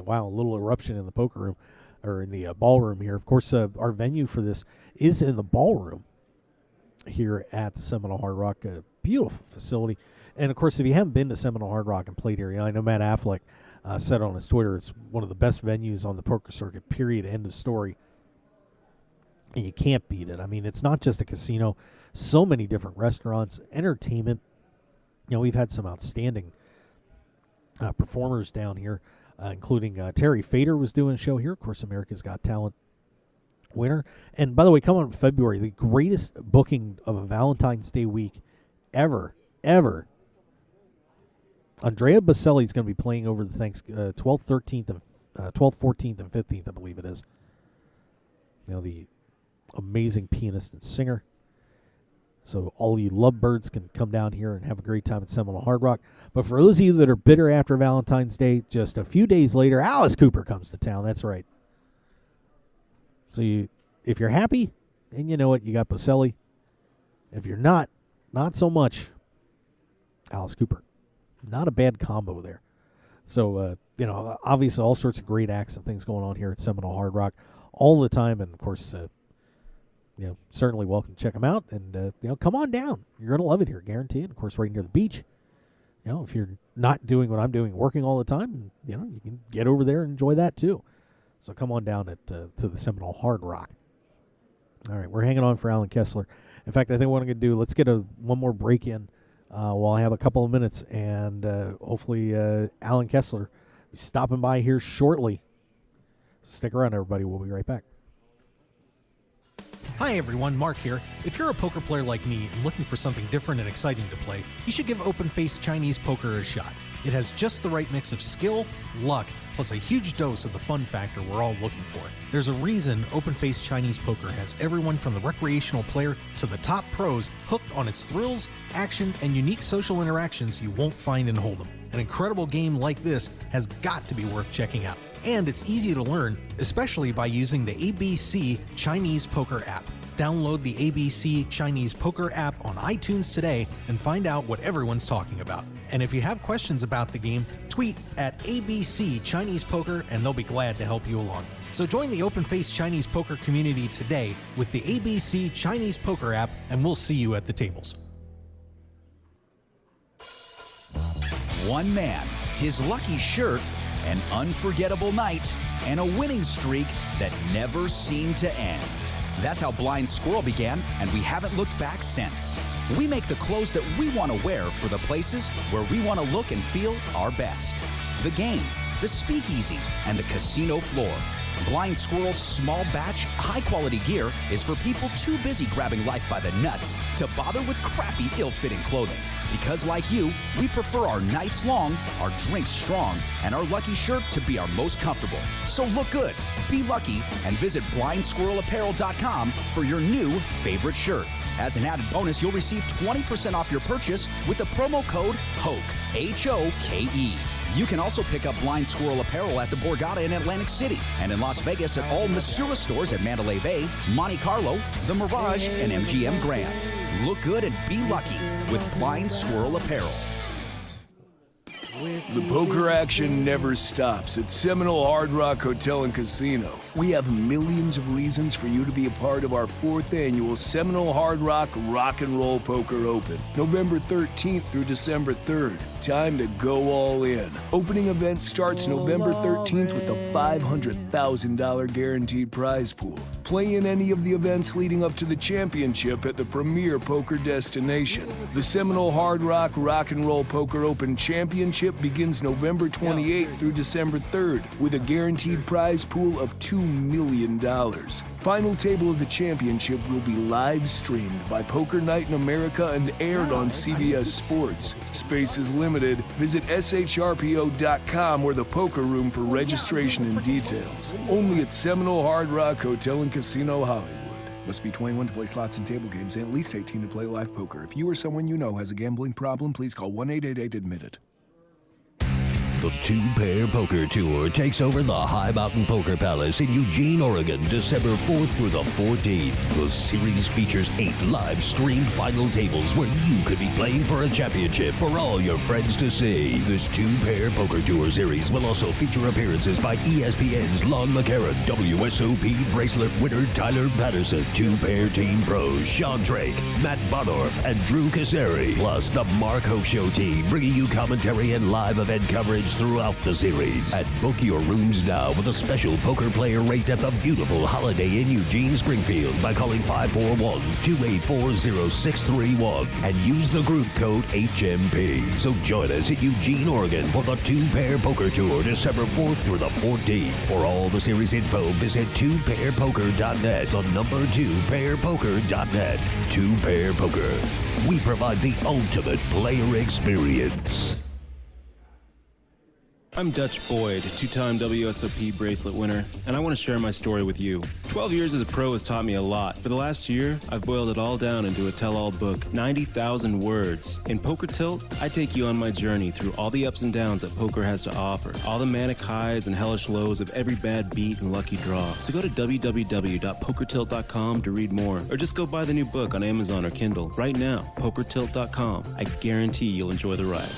wow, a little eruption in the poker room, or in the ballroom here. Of course, our venue for this is in the ballroom here at the Seminole Hard Rock. A beautiful facility. And, of course, if you haven't been to Seminole Hard Rock and played here, I know Matt Affleck said on his Twitter it's one of the best venues on the poker circuit, period, end of story. And you can't beat it. I mean, it's not just a casino. So many different restaurants, entertainment. You know, we've had some outstanding performers down here, including Terry Fader was doing a show here. Of course, America's Got Talent winner. And, by the way, coming up in February, the greatest booking of a Valentine's Day week ever. Andrea Bocelli is going to be playing over the 12th, 13th, 12th, 14th, and 15th, I believe it is. You know, the amazing pianist and singer. So all you lovebirds can come down here and have a great time at Seminole Hard Rock. But for those of you that are bitter after Valentine's Day, just a few days later, Alice Cooper comes to town. That's right. So if you're happy, and you know it, you got Bocelli. If you're not so much. Alice Cooper. Not a bad combo there. So, you know, obviously all sorts of great acts and things going on here at Seminole Hard Rock all the time. And, of course, you know, certainly welcome to check them out. And, you know, come on down. You're going to love it here, guaranteed. Of course, right near the beach. You know, if you're not doing what I'm doing, working all the time, you know, you can get over there and enjoy that too. So come on down to the Seminole Hard Rock. All right, we're hanging on for Alan Kessler. In fact, I think what I'm going to do, let's get one more break in while I have a couple of minutes, and hopefully Alan Kessler is stopping by here shortly. Stick around, everybody. We'll be right back. Hi everyone, Mark here. If you're a poker player like me and looking for something different and exciting to play, you should give Open-Faced Chinese Poker a shot. It has just the right mix of skill, luck, plus a huge dose of the fun factor we're all looking for. There's a reason Open-Faced Chinese Poker has everyone from the recreational player to the top pros hooked on its thrills, action, and unique social interactions you won't find in Hold'em. An incredible game like this has got to be worth checking out. And it's easy to learn, especially by using the ABC Chinese Poker app. Download the ABC Chinese Poker app on iTunes today and find out what everyone's talking about. And if you have questions about the game, tweet at ABC Chinese Poker and they'll be glad to help you along. So join the Open-Faced Chinese Poker community today with the ABC Chinese Poker app, and we'll see you at the tables. One man, his lucky shirt, an unforgettable night, and a winning streak that never seemed to end. That's how Blind Squirrel began, and we haven't looked back since. We make the clothes that we want to wear for the places where we want to look and feel our best. The game, the speakeasy, and the casino floor. Blind Squirrel's small batch, high-quality gear is for people too busy grabbing life by the nuts to bother with crappy, ill-fitting clothing. Because like you, we prefer our nights long, our drinks strong, and our lucky shirt to be our most comfortable. So look good, be lucky, and visit blindsquirrelapparel.com for your new favorite shirt. As an added bonus, you'll receive 20% off your purchase with the promo code HOKE, H-O-K-E. You can also pick up Blind Squirrel apparel at the Borgata in Atlantic City and in Las Vegas at all Missoula stores at Mandalay Bay, Monte Carlo, The Mirage, and MGM Grand. Look good and be lucky with Blind Squirrel apparel. The poker action never stops at Seminole Hard Rock Hotel and Casino. We have millions of reasons for you to be a part of our 4th annual Seminole Hard Rock Rock and Roll Poker Open, November 13th through December 3rd. Time to go all in. Opening event starts November 13th with a $500,000 guaranteed prize pool. Play in any of the events leading up to the championship at the premier poker destination. The Seminole Hard Rock Rock and Roll Poker Open Championship begins November 28th through December 3rd with a guaranteed prize pool of $2 million. Final table of the championship will be live streamed by Poker Night in America and aired on CBS Sports. Space is limited. Visit shrpo.com or the poker room for registration and details. Only at Seminole Hard Rock Hotel and Casino Hollywood. Must be 21 to play slots and table games and at least 18 to play live poker. If you or someone you know has a gambling problem, please call 1-888-ADMIT-IT. The Two-Pair Poker Tour takes over the High Mountain Poker Palace in Eugene, Oregon, December 4th through the 14th. The series features 8 live streamed final tables where you could be playing for a championship for all your friends to see. This Two-Pair Poker Tour series will also feature appearances by ESPN's Lon McCarron, WSOP bracelet winner Tyler Patterson, Two-Pair Team Pros Sean Drake, Matt Bodorf, and Drew Casari, plus the Mark Hoke Show team bringing you commentary and live event coverage throughout the series. And book your rooms now with a special poker player rate at the beautiful Holiday Inn Eugene Springfield by calling 541-284-0631 and use the group code HMP. So join us at Eugene, Oregon for the Two-Pair Poker Tour December 4th through the 14th. For all the series info, visit twopairpoker.net, the number 2pairpoker.net. Two-Pair Poker. We provide the ultimate player experience. I'm Dutch Boyd, two-time WSOP bracelet winner, and I want to share my story with you. 12 years as a pro has taught me a lot. For the last year, I've boiled it all down into a tell-all book, 90,000 words. In Poker Tilt, I take you on my journey through all the ups and downs that poker has to offer, all the manic highs and hellish lows of every bad beat and lucky draw. So go to www.pokertilt.com to read more, or just go buy the new book on Amazon or Kindle right now, pokertilt.com. I guarantee you'll enjoy the ride.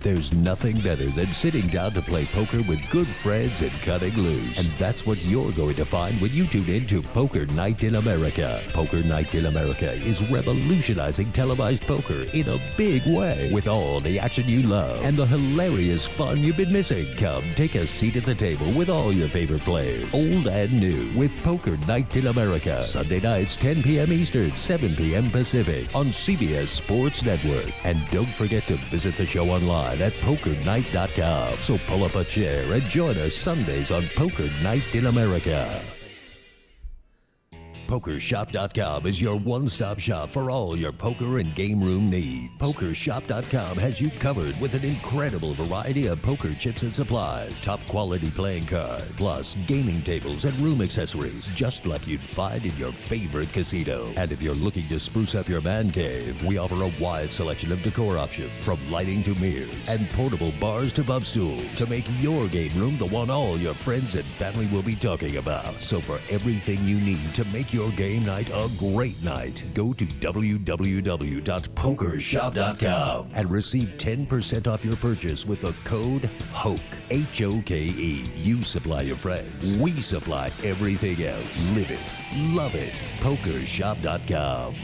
There's nothing better than sitting down to play poker with good friends and cutting loose. And that's what you're going to find when you tune in to Poker Night in America. Poker Night in America is revolutionizing televised poker in a big way. With all the action you love and the hilarious fun you've been missing. Come take a seat at the table with all your favorite players, old and new, with Poker Night in America. Sunday nights, 10 p.m. Eastern, 7 p.m. Pacific on CBS Sports Network. And don't forget to visit the show online at pokernight.com. So pull up a chair and join us Sundays on Poker Night in America. PokerShop.com is your one-stop shop for all your poker and game room needs. PokerShop.com has you covered with an incredible variety of poker chips and supplies, top-quality playing cards, plus gaming tables and room accessories, just like you'd find in your favorite casino. And if you're looking to spruce up your man cave, we offer a wide selection of decor options, from lighting to mirrors, and portable bars to bump stools, to make your game room the one all your friends and family will be talking about. So for everything you need to make your game night a great night, go to www.pokershop.com and receive 10% off your purchase with the code HOKE, H-O-K-E. You supply your friends. We supply everything else. Live it. Love it. Pokershop.com.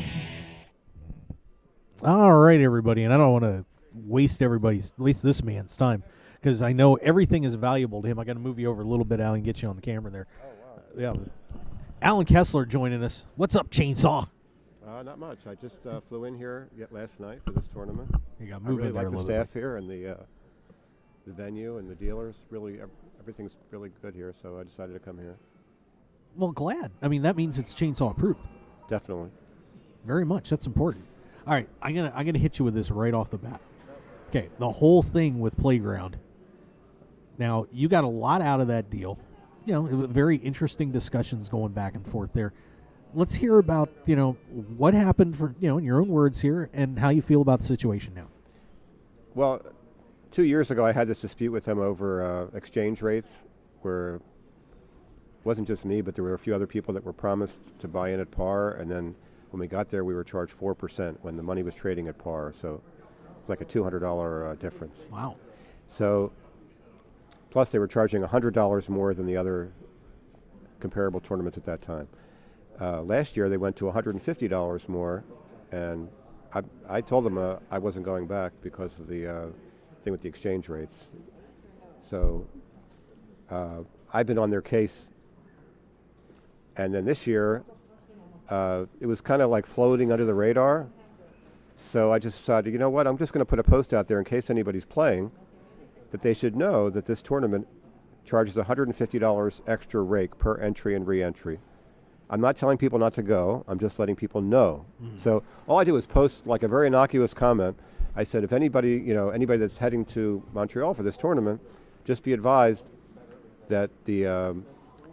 All right, everybody, and I don't want to waste everybody's, at least this man's time, because I know everything is valuable to him. I got to move you over a little bit, Al, and get you on the camera there. Oh, wow. Yeah. Alan Kessler joining us. What's up, Chainsaw? Not much. I just flew in here last night for this tournament. You got I really like the staff here and the venue and the dealers. Really, everything's really good here, so I decided to come here. Well, glad. I mean, that means it's Chainsaw approved. Definitely. Very much. That's important. All right, I'm gonna hit you with this right off the bat. Okay, the whole thing with Playground. Now, you got a lot out of that deal. You know, it was very interesting discussions going back and forth there. Let's hear about, what happened for, in your own words here, and how you feel about the situation now. Well, 2 years ago, I had this dispute with them over exchange rates, where it wasn't just me, but there were a few other people that were promised to buy in at par, and then when we got there, we were charged 4% when the money was trading at par. So it's like a $200 difference. Wow. So plus, they were charging $100 more than the other comparable tournaments at that time. Last year, they went to $150 more, and I told them I wasn't going back because of the thing with the exchange rates. So I've been on their case, and then this year, it was kind of like floating under the radar. So I just decided, you know what, I'm just going to put a post out there in case anybody's playing, that they should know that this tournament charges $150 extra rake per entry and re-entry. I'm not telling people not to go. I'm just letting people know. So all I do is post like a very innocuous comment. I said, if anybody that's heading to Montreal for this tournament, just be advised that the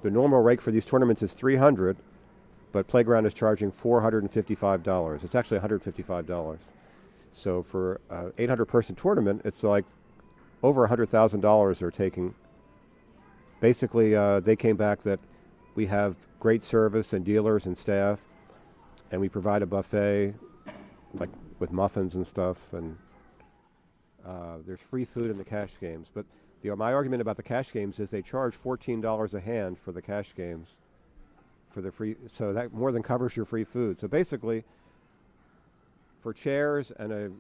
the normal rate for these tournaments is $300, but Playground is charging $455. It's actually $155. So for an 800-person tournament, it's like over $100,000 they're taking. Basically, they came back that we have great service and dealers and staff, and we provide a buffet, like with muffins and stuff, and there's free food in the cash games. But my argument about the cash games is they charge $14 a hand for the cash games, for the free, so that more than covers your free food. So basically, for chairs and a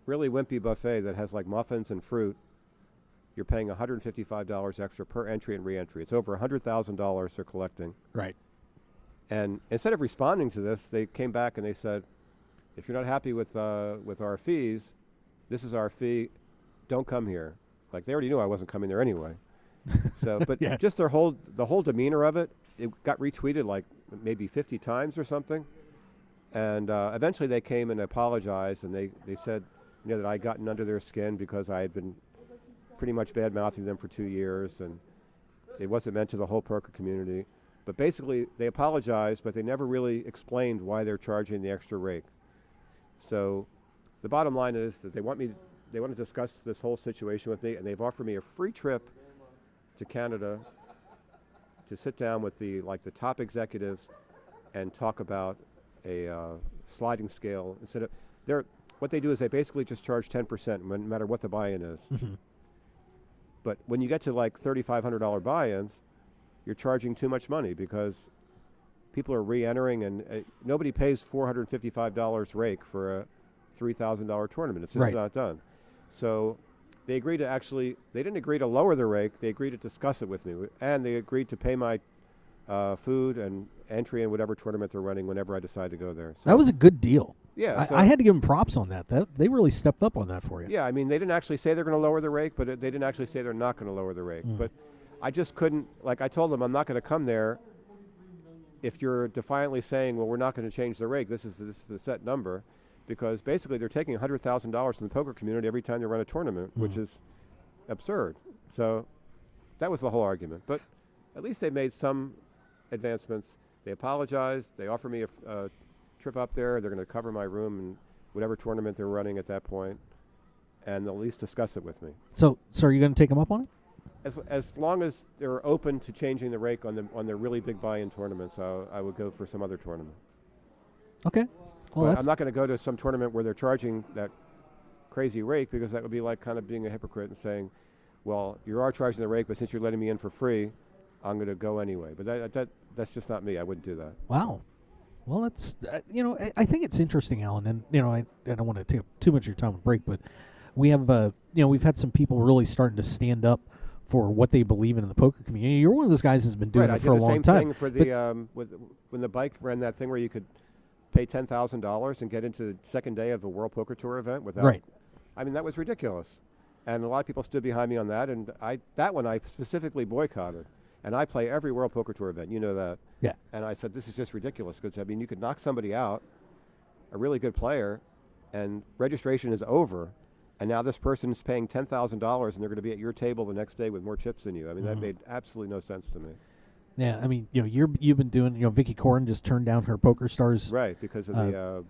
really wimpy buffet that has like muffins and fruit, you're paying $155 extra per entry and re-entry. It's over $100,000 they're collecting. Right. And instead of responding to this, they came back and they said, if you're not happy with our fees, this is our fee. Don't come here. Like, they already knew I wasn't coming there anyway. So, but Yeah. just the whole demeanor of it, it got retweeted like maybe 50 times or something. And eventually they came and apologized, and they said, that I'd gotten under their skin because I had been pretty much bad-mouthing them for 2 years, and it wasn't meant to the whole poker community. But basically, they apologized, but they never really explained why they're charging the extra rake. So the bottom line is that they want to discuss this whole situation with me, and they've offered me a free trip to Canada to sit down with the top executives and talk about a sliding scale. Instead of what they do is they basically just charge 10%, no matter what the buy-in is. Mm-hmm. But when you get to like $3,500 buy-ins, you're charging too much money because people are re-entering, and nobody pays $455 rake for a $3,000 tournament. It's just Right. not done. So they agreed to they didn't agree to lower the rake. They agreed to discuss it with me, and they agreed to pay my food and entry in whatever tournament they're running whenever I decide to go there. So That was a good deal. Yeah, I had to give them props on that. They really stepped up on that for you. yeah, I mean, they didn't actually say they're going to lower the rake, but they didn't actually say they're not going to lower the rake. But I just couldn't, I told them I'm not going to come there if you're defiantly saying, well, we're not going to change the rake. This is the set number, because basically they're taking $100,000 from the poker community every time they run a tournament, which is absurd. So that was the whole argument. But at least they made some advancements. They apologized. They offered me a trip up there. They're going to cover my room in whatever tournament they're running at that point, and they'll at least discuss it with me. So are you going to take them up on it? As long as they're open to changing the rake on their really big buy-in tournaments, I would go for some other tournament. Okay. Well, But I'm not going to go to some tournament where they're charging that crazy rake, because that would be like kind of being a hypocrite and saying, well, you are charging the rake, but since you're letting me in for free, I'm going to go anyway. But that's just not me. I wouldn't do that. Wow. Well, that's I think it's interesting, Alan, and I don't want to take up too much of your time with break, but we have we've had some people really starting to stand up for what they believe in the poker community. You're one of those guys who's been doing it for a long time. I did the same thing for when the bike ran that thing where you could pay $10,000 and get into the second day of a World Poker Tour event without. Right. I mean, that was ridiculous, and a lot of people stood behind me on that. And that one I specifically boycotted. And I play every World Poker Tour event. You know that. Yeah. And I said, this is just ridiculous, because, I mean, you could knock somebody out, a really good player, and registration is over, and now this person is paying $10,000, and they're going to be at your table the next day with more chips than you. I mean, that made absolutely no sense to me. Yeah, I mean, you've been doing, Vicky Corin just turned down her Poker Stars Right, because of the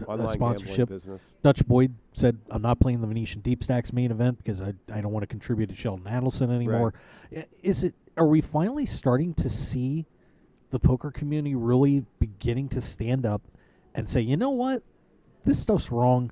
online sponsorship. gambling business. Dutch Boyd said, I'm not playing the Venetian Deep Stacks main event because I don't want to contribute to Sheldon Adelson anymore. Right. Are we finally starting to see the poker community really beginning to stand up and say, you know what, this stuff's wrong.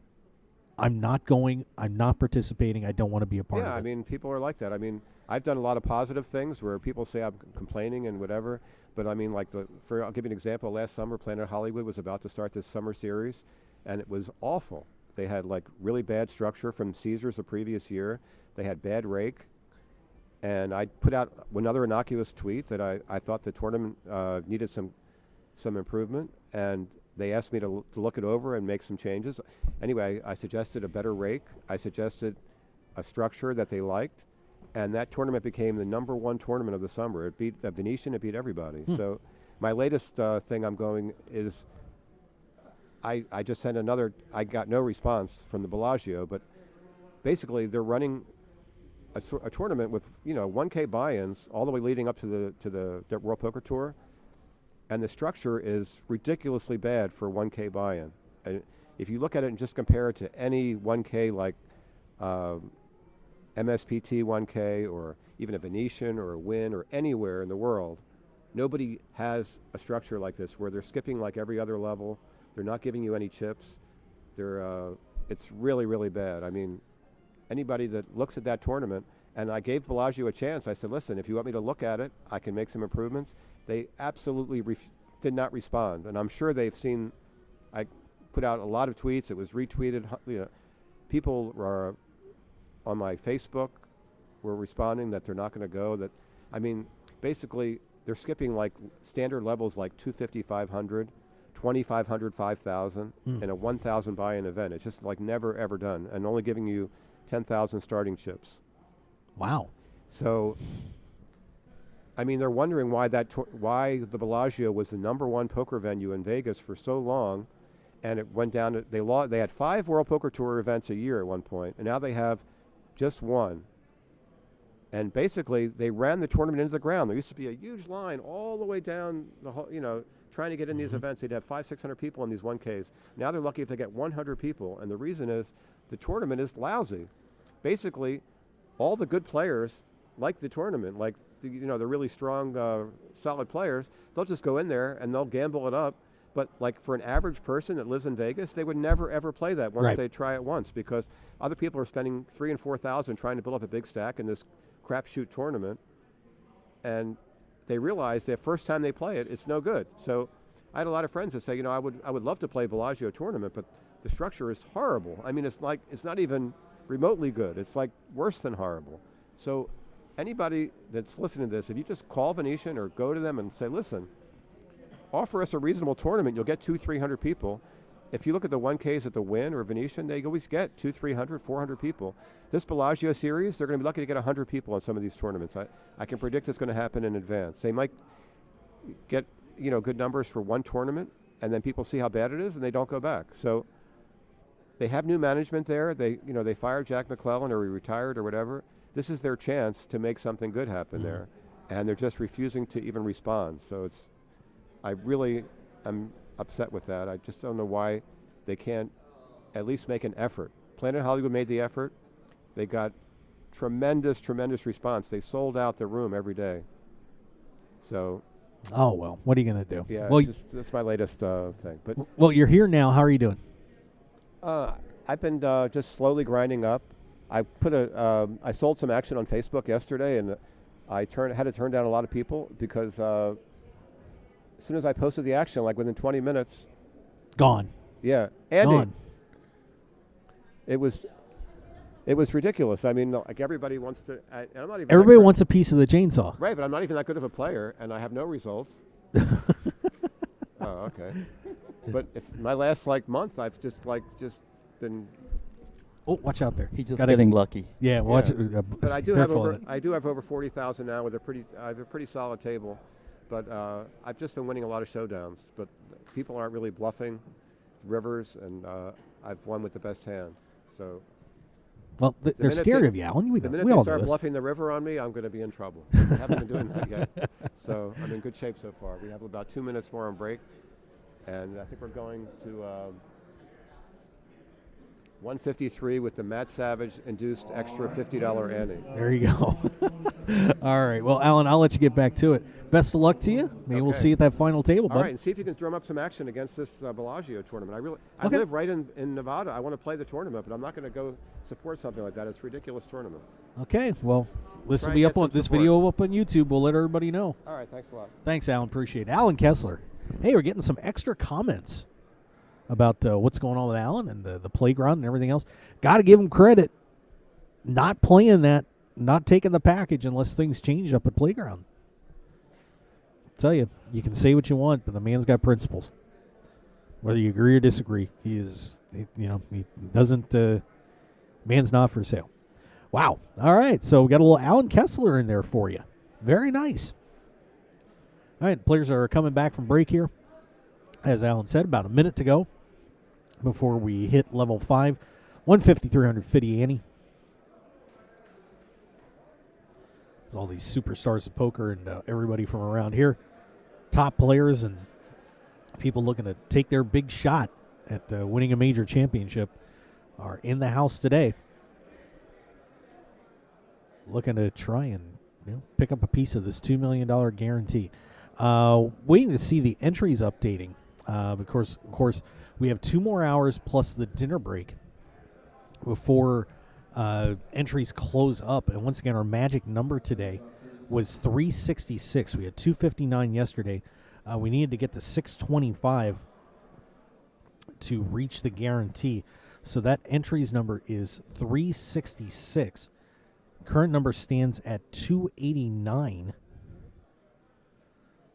I'm not going. I'm not participating. I don't want to be a part of it. Yeah, I mean, people are like that. I mean, I've done a lot of positive things where people say I'm complaining and whatever. But I mean, I'll give you an example. Last summer, Planet Hollywood was about to start this summer series, and it was awful. They had really bad structure from Caesars the previous year. They had bad rake. And I put out another innocuous tweet that I thought the tournament needed some improvement, and they asked me to look it over and make some changes. Anyway, I suggested a better rake. I suggested a structure that they liked, and that tournament became the #1 tournament of the summer. It beat the Venetian. It beat everybody. So my latest thing I'm going is I just sent another. I got no response from the Bellagio, but basically they're running a tournament with 1K buy-ins all the way leading up to the World Poker Tour, and the structure is ridiculously bad for 1K buy-in. And if you look at it and just compare it to any 1K like MSPT 1K or even a Venetian or a Wynn or anywhere in the world, nobody has a structure like this where they're skipping like every other level. They're not giving you any chips. It's really, really bad. I mean, anybody that looks at that tournament, and I gave Bellagio a chance. I said, listen, if you want me to look at it, I can make some improvements. They absolutely did not respond, and I'm sure they've seen. I put out a lot of tweets. It was retweeted. People are on my Facebook were responding that they're not going to go. That, I mean, basically they're skipping like standard levels like 250, 500, 2,500, 5,000, and a 1,000 buy-in event. It's just like never ever done, and only giving you 10,000 starting chips. Wow. So, I mean, they're wondering why why the Bellagio was the #1 poker venue in Vegas for so long, and it went down to, they had 5 World Poker Tour events a year at one point, and now they have just one. And basically, they ran the tournament into the ground. There used to be a huge line all the way down the whole, trying to get in these events. They'd have 500-600 people in these 1Ks. Now they're lucky if they get 100 people, and the reason is the tournament is lousy. Basically, all the good players like the tournament, like the really strong, solid players. They'll just go in there and they'll gamble it up. But like for an average person that lives in Vegas, they would never ever play that once they try it once, because other people are spending $3,000 and $4,000 trying to build up a big stack in this crapshoot tournament, and they realize that first time they play it, it's no good. So I had a lot of friends that say, I would love to play Bellagio tournament, but the structure is horrible. I mean, it's not even remotely good. It's like worse than horrible. So anybody that's listening to this, if you just call Venetian or go to them and say, listen, offer us a reasonable tournament, you'll get 200-300 people. If you look at the 1Ks at the Wynn or Venetian, they always get 200-300, 400 people. This Bellagio series, they're going to be lucky to get 100 people on some of these tournaments. I can predict it's going to happen in advance. They might get good numbers for one tournament, and then people see how bad it is, and they don't go back. So they have new management there. They fired Jack McClellan, or he retired or whatever. This is their chance to make something good happen there, and they're just refusing to even respond. So I really am upset with that. I just don't know why they can't at least make an effort. Planet Hollywood made the effort. They got tremendous, tremendous response. They sold out the room every day. So. Oh, well, what are you going to do? Yeah, well, that's my latest thing. But well, you're here now. How are you doing? I've been just slowly grinding up. I I sold some action on Facebook yesterday, and I had to turn down a lot of people because as soon as I posted the action, like within 20 minutes. Gone. Yeah. Andy. Gone. It was ridiculous. I mean, like everybody wants to, and I'm not even. Everybody wants a piece of the chainsaw. Right, but I'm not even that good of a player, and I have no results. Oh, okay. But if my last month, I've just been. Oh, watch out there! He's just getting lucky. Yeah, watch it. But I do have over 40,000 now with I have a pretty solid table, but I've just been winning a lot of showdowns. But people aren't really bluffing, rivers, and I've won with the best hand. So. Well, they're scared of you, Alan. The minute they start bluffing the river on me, I'm going to be in trouble. I haven't been doing that yet. So I'm in good shape so far. We have about 2 minutes more on break, and I think we're going to 153 with the Matt Savage induced extra $50 ante. There you go. All right. Well, Alan, I'll let you get back to it. Best of luck to you. Maybe we'll see you at that final table, bud. All right, and see if you can drum up some action against this Bellagio tournament. I live right in Nevada. I want to play the tournament, but I'm not going to go support something like that. It's a ridiculous tournament. Okay. Well, this will be up on this video up on YouTube. We'll let everybody know. All right. Thanks a lot. Thanks, Alan. Appreciate it. Alan Kessler. Hey, we're getting some extra comments about what's going on with Alan and the playground and everything else. Got to give him credit. Not playing that, not taking the package unless things change up at playground. Tell you, you can say what you want, but the man's got principles. Whether you agree or disagree, he doesn't. Man's not for sale. Wow. All right, so we got a little Alan Kessler in there for you. Very nice. All right, players are coming back from break here. As Alan said, about a minute to go before we hit level 5. 150, 350 ante. It's all these superstars of poker and everybody from around here, top players and people looking to take their big shot at winning a major championship are in the house today, looking to try and pick up a piece of this $2 million guarantee. Waiting to see the entries updating. Of course, we have 2 more hours plus the dinner break before entries close up. And once again, our magic number today was 366. We had 259 yesterday. We needed to get to 625 to reach the guarantee. So that entries number is 366. Current number stands at 289.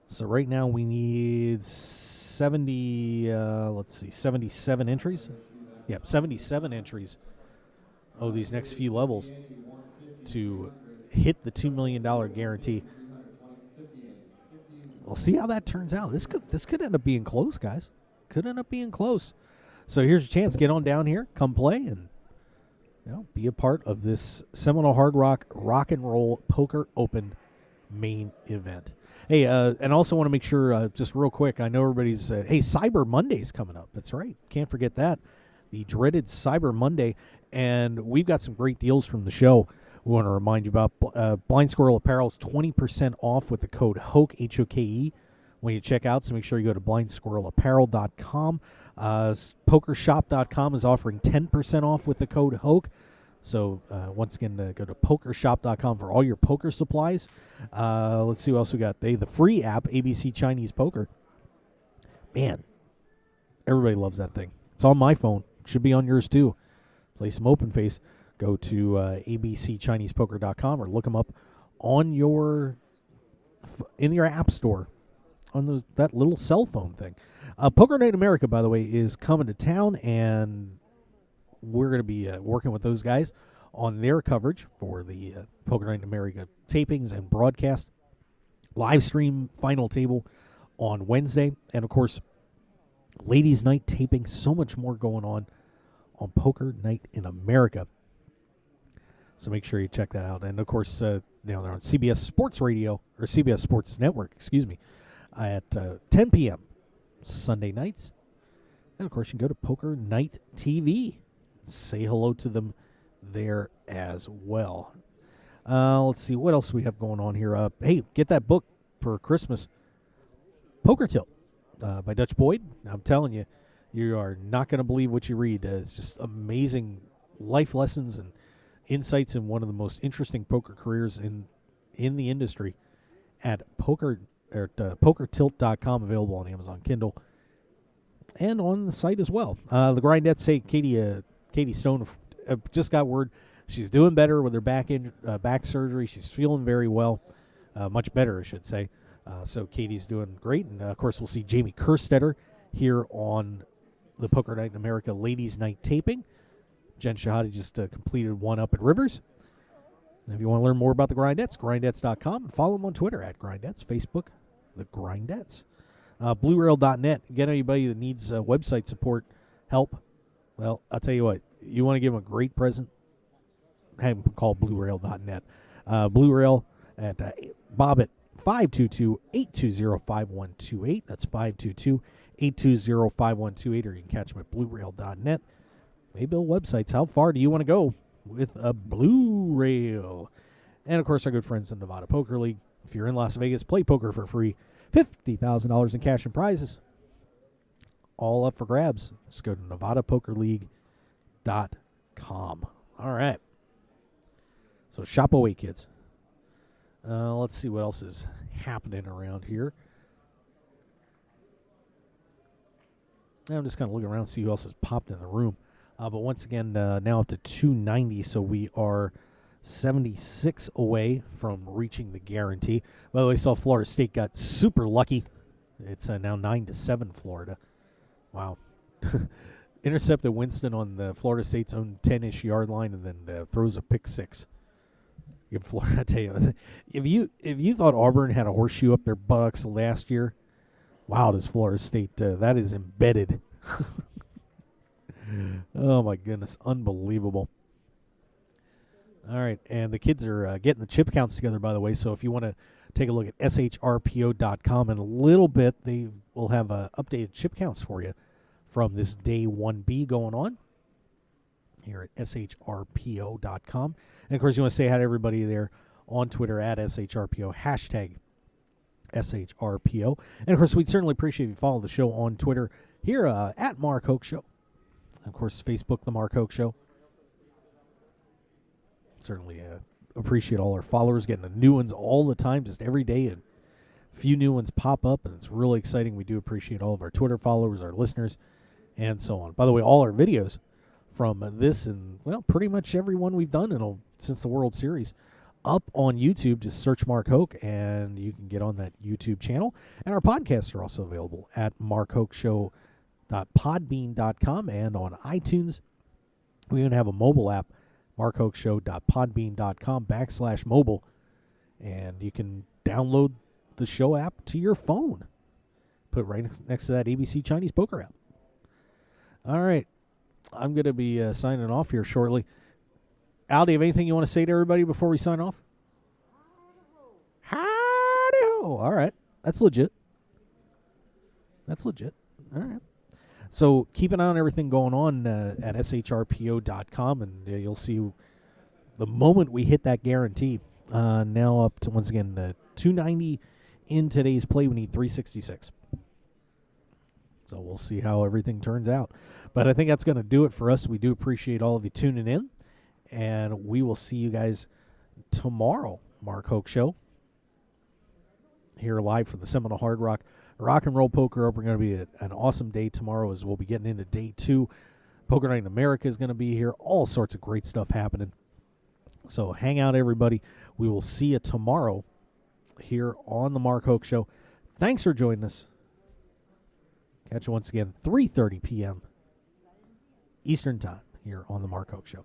So right now we need 77 entries. Yep, 77 entries. Oh, these next few levels to hit the $2 million guarantee. We'll see how that turns out. This could end up being close, guys. Could end up being close. So here's your chance. Get on down here, come play, and be a part of this Seminole Hard Rock Rock and Roll Poker Open main event. Hey, and also want to make sure, just real quick, I know everybody's, Cyber Monday's coming up. That's right. Can't forget that. The dreaded Cyber Monday. And we've got some great deals from the show we want to remind you about. Blind Squirrel Apparel's 20% off with the code HOKE, H-O-K-E, when you check out. So make sure you go to blindsquirrelapparel.com. Pokershop.com is offering 10% off with the code HOKE. So once again, go to pokershop.com for all your poker supplies. Let's see what else we got. The free app, ABC Chinese Poker. Man, everybody loves that thing. It's on my phone. Should be on yours too. Play some open face. Go to abcchinesepoker.com or look them up on in your app store on that little cell phone thing. Poker Night in America, by the way, is coming to town, and we're going to be working with those guys on their coverage for the Poker Night in America tapings and broadcast. Live stream final table on Wednesday, and of course, Ladies' Night taping. So much more going on Poker Night in America. So make sure you check that out. And of course, they're on CBS Sports Radio, or CBS Sports Network, at 10 p.m. Sunday nights. And of course, you can go to Poker Night TV. Say hello to them there as well. Let's see what else we have going on here. Hey, get that book for Christmas. Poker Tilt by Dutch Boyd. I'm telling you, you are not going to believe what you read. It's just amazing life lessons and insights in one of the most interesting poker careers in the industry at pokertilt.com, available on Amazon Kindle and on the site as well. The Grindettes say Katie Stone just got word she's doing better with her back surgery. She's feeling very well, much better, I should say. So Katie's doing great. And, of course, we'll see Jamie Kerstetter here on the Poker Night in America Ladies' Night taping. Jen Shahadi just completed one up at Rivers. And if you want to learn more about the Grindettes, grindettes.com. Follow them on Twitter at Grindettes, Facebook, the Grindettes. BlueRail.net. Get anybody that needs website support, help. Well, I'll tell you what. You want to give them a great present? Have them call BlueRail.net. Blue Rail at Bob at 522-820-5128. That's 522-820-5128, or you can catch them at BlueRail.net. They build websites. How far do you want to go with a Blue Rail? And, of course, our good friends in Nevada Poker League. If you're in Las Vegas, play poker for free. $50,000 in cash and prizes. All up for grabs. Just go to NevadaPokerLeague.com. All right. So shop away, kids. Let's see what else is happening around here. I'm just kind of looking around to see who else has popped in the room. But once again, now up to 290, so we are 76 away from reaching the guarantee. By the way, I saw Florida State got super lucky. It's now 9-7 Florida. Wow. Intercepted Winston on the Florida State's own 10-ish yard line, and then throws a pick six. Give Florida, I tell you, if you thought Auburn had a horseshoe up their buttocks last year, wow, does Florida State, that is embedded. Oh, my goodness. Unbelievable. All right, and the kids are getting the chip counts together, by the way, so if you want to take a look at shrpo.com in a little bit, they will have updated chip counts for you from this day 1B going on here at shrpo.com. And, of course, you want to say hi to everybody there on Twitter at shrpo, hashtag SHRPO. And, of course, we'd certainly appreciate if you follow the show on Twitter here at Mark Hoke Show. Of course, Facebook, The Mark Hoke Show. Certainly appreciate all our followers, getting the new ones all the time, just every day, and a few new ones pop up, and it's really exciting. We do appreciate all of our Twitter followers, our listeners, and so on. By the way, all our videos from this and, well, pretty much every one we've done since the World Series up on YouTube. Just search Mark Hoke, and you can get on that YouTube channel. And our podcasts are also available at markhokeshow.podbean.com and on iTunes. We even have a mobile app, markhokeshow.podbean.com/mobile, and you can download the show app to your phone. Put it right next to that ABC Chinese Poker app. All right. I'm going to be signing off here shortly. Al, do you have anything you want to say to everybody before we sign off? Howdy-ho. All right. That's legit. All right. So keep an eye on everything going on at shrpo.com, and you'll see the moment we hit that guarantee. Now up to, once again, 290 in today's play. We need 366. So we'll see how everything turns out. But I think that's going to do it for us. We do appreciate all of you tuning in, and we will see you guys tomorrow, Mark Hoke Show, here live from the Seminole Hard Rock and Roll Poker Open. Going to be an awesome day tomorrow, as we'll be getting into day 2. Poker Night in America is going to be here. All sorts of great stuff happening. So hang out, everybody. We will see you tomorrow here on the Mark Hoke Show. Thanks for joining us. Catch you once again, 3:30 p.m. Eastern Time here on the Mark Hoke Show.